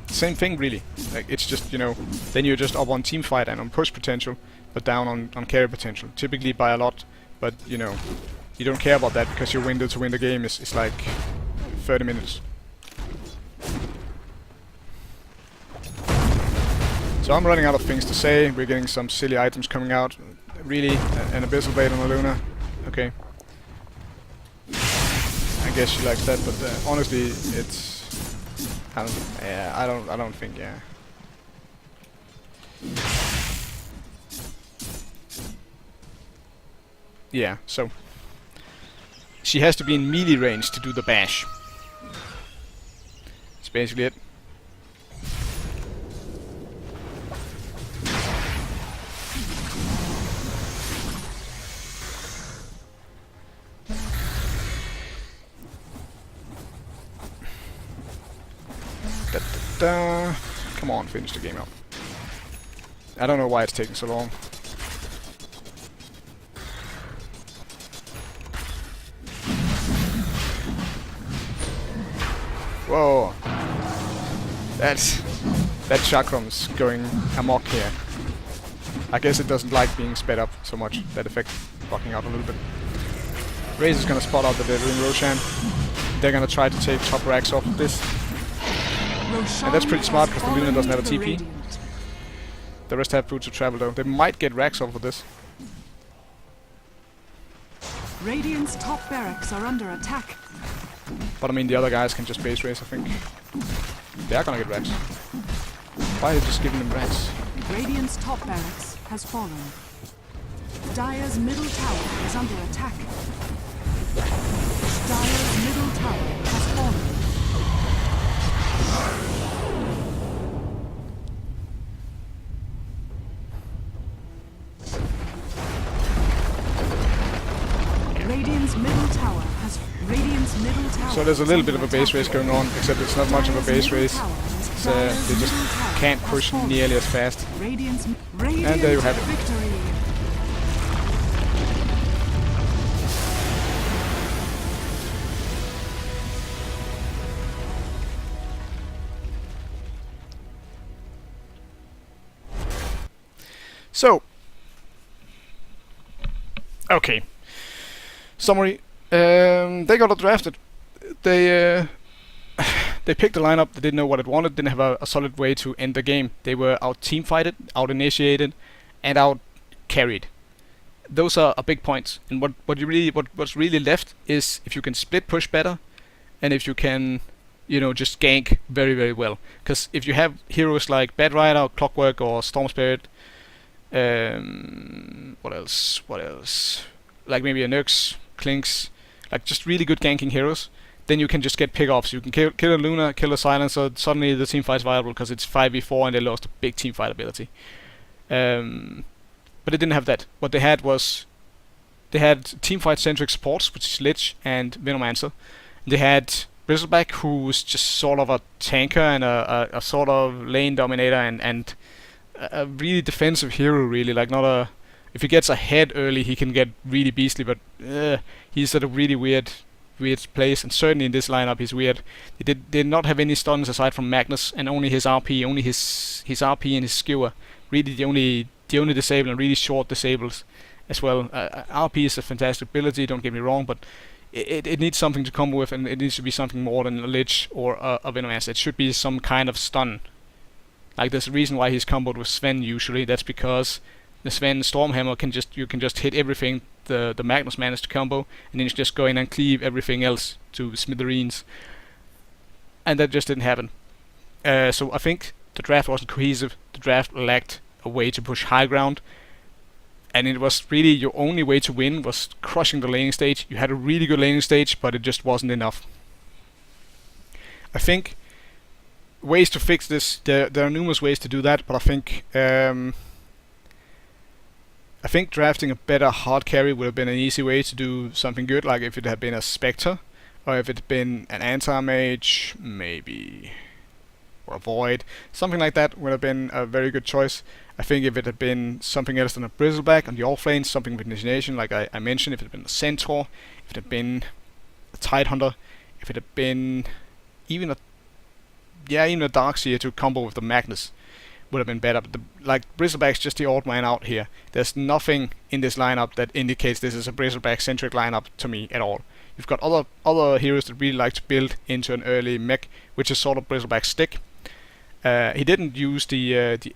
same thing really. Like, it's just, you know, then you're just up on team fight and on push potential, but down on carry potential, typically by a lot. But you know, you don't care about that, because your window to win the game is like 30 minutes. So I'm running out of things to say. We're getting some silly items coming out, really, an Abyssal Blade on a Luna. Okay. I guess she likes that, but honestly, it's... I don't think, yeah. Yeah, so... she has to be in melee range to do the bash. That's basically it. Come on, finish the game up. I don't know why it's taking so long. Whoa. That Chakrum's going amok here. I guess it doesn't like being sped up so much, that effect bucking out a little bit. Razor's gonna spot out the Devouring Roshan. They're gonna try to take top racks off of this. And that's pretty smart, because the Luna doesn't have a TP. The rest have boots of travel though. They might get racks off of this. Radiant's top barracks are under attack. But I mean, the other guys can just base race, I think. They are gonna get racks. Why are you just giving them racks? Radiant's top barracks has fallen. Dire's middle tower is under attack. Dire's middle tower has fallen. there's a little bit of a base race going on, except it's not much of a base race. They just can't push nearly as fast. And there you have it. So, okay. Summary. They got drafted. They picked a lineup. They didn't know what it wanted. Didn't have a solid way to end the game. They were out team fighted, out initiated, and out carried. Those are big points. And what's really left is if you can split push better, and if you can, just gank very, very well. Because if you have heroes like Bad Rider, or Clockwork, or Storm Spirit, what else? Like maybe a Nux, Clinks, like just really good ganking heroes. Then you can just get pick-offs. You can kill a Luna, kill a Silencer. Suddenly the team fight's viable because it's 5v4 and they lost a big team fight ability. But they didn't have that. What they had was they had team fight centric supports, which is Lich and Venomancer. They had Bristleback, who was just sort of a tanker and a sort of lane dominator and a really defensive hero, really. Like not a. If he gets ahead early, he can get really beastly, but he's at a really weird place, and certainly in this lineup he's weird. They did not have any stuns aside from Magnus, and only his RP, only his RP and his skewer. Really the only disable, and really short disables as well. RP is a fantastic ability, don't get me wrong, but it needs something to combo with, and it needs to be something more than a Lich or a Venomancer. It should be some kind of stun. Like there's a reason why he's comboed with Sven usually. That's because the Sven Stormhammer you can just hit everything the Magnus managed to combo, and then you just go in and cleave everything else to smithereens. And that just didn't happen. So I think the draft wasn't cohesive. The draft lacked a way to push high ground, and it was really your only way to win was crushing the laning stage. You had a really good laning stage, but it just wasn't enough. I think ways to fix this. There are numerous ways to do that, but I think drafting a better hard carry would have been an easy way to do something good, like if it had been a Spectre, or if it had been an Anti-Mage, maybe, or a Void. Something like that would have been a very good choice. I think if it had been something else than a Bristleback on the off lane, something with initiation, like I mentioned, if it had been a Centaur, if it had been a Tidehunter, if it had been even a Darkseer to combo with the Magnus, would have been better. But Bristleback's just the odd man out here. There's nothing in this lineup that indicates this is a Bristleback centric lineup to me at all. You've got other heroes that really like to build into an early mech, which is sort of Bristleback's stick. He didn't use the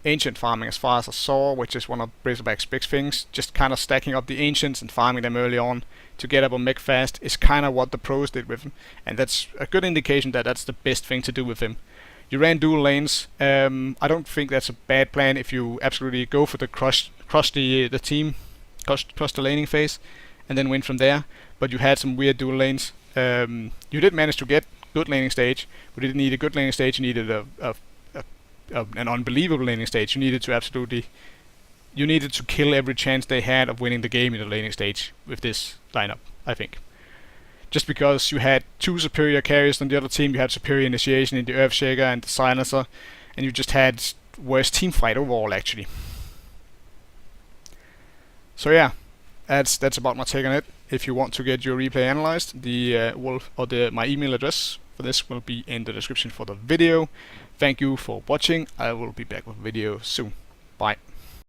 ancient farming as far as I saw, which is one of Bristleback's big things. Just kind of stacking up the ancients and farming them early on to get up a mech fast is kind of what the pros did with him, and that's a good indication that that's the best thing to do with him. You ran dual lanes. I don't think that's a bad plan if you absolutely go for the crush the team, crush the laning phase, and then win from there. But you had some weird dual lanes. You did manage to get good laning stage, but you didn't need a good laning stage. You needed an unbelievable laning stage. You needed to kill every chance they had of winning the game in the laning stage with this lineup, I think. Just because you had two superior carriers than the other team, you had superior initiation in the Earthshaker and the Silencer, and you just had worse team fight overall, actually. So yeah, that's about my take on it. If you want to get your replay analyzed, my email address for this will be in the description for the video. Thank you for watching. I will be back with a video soon. Bye.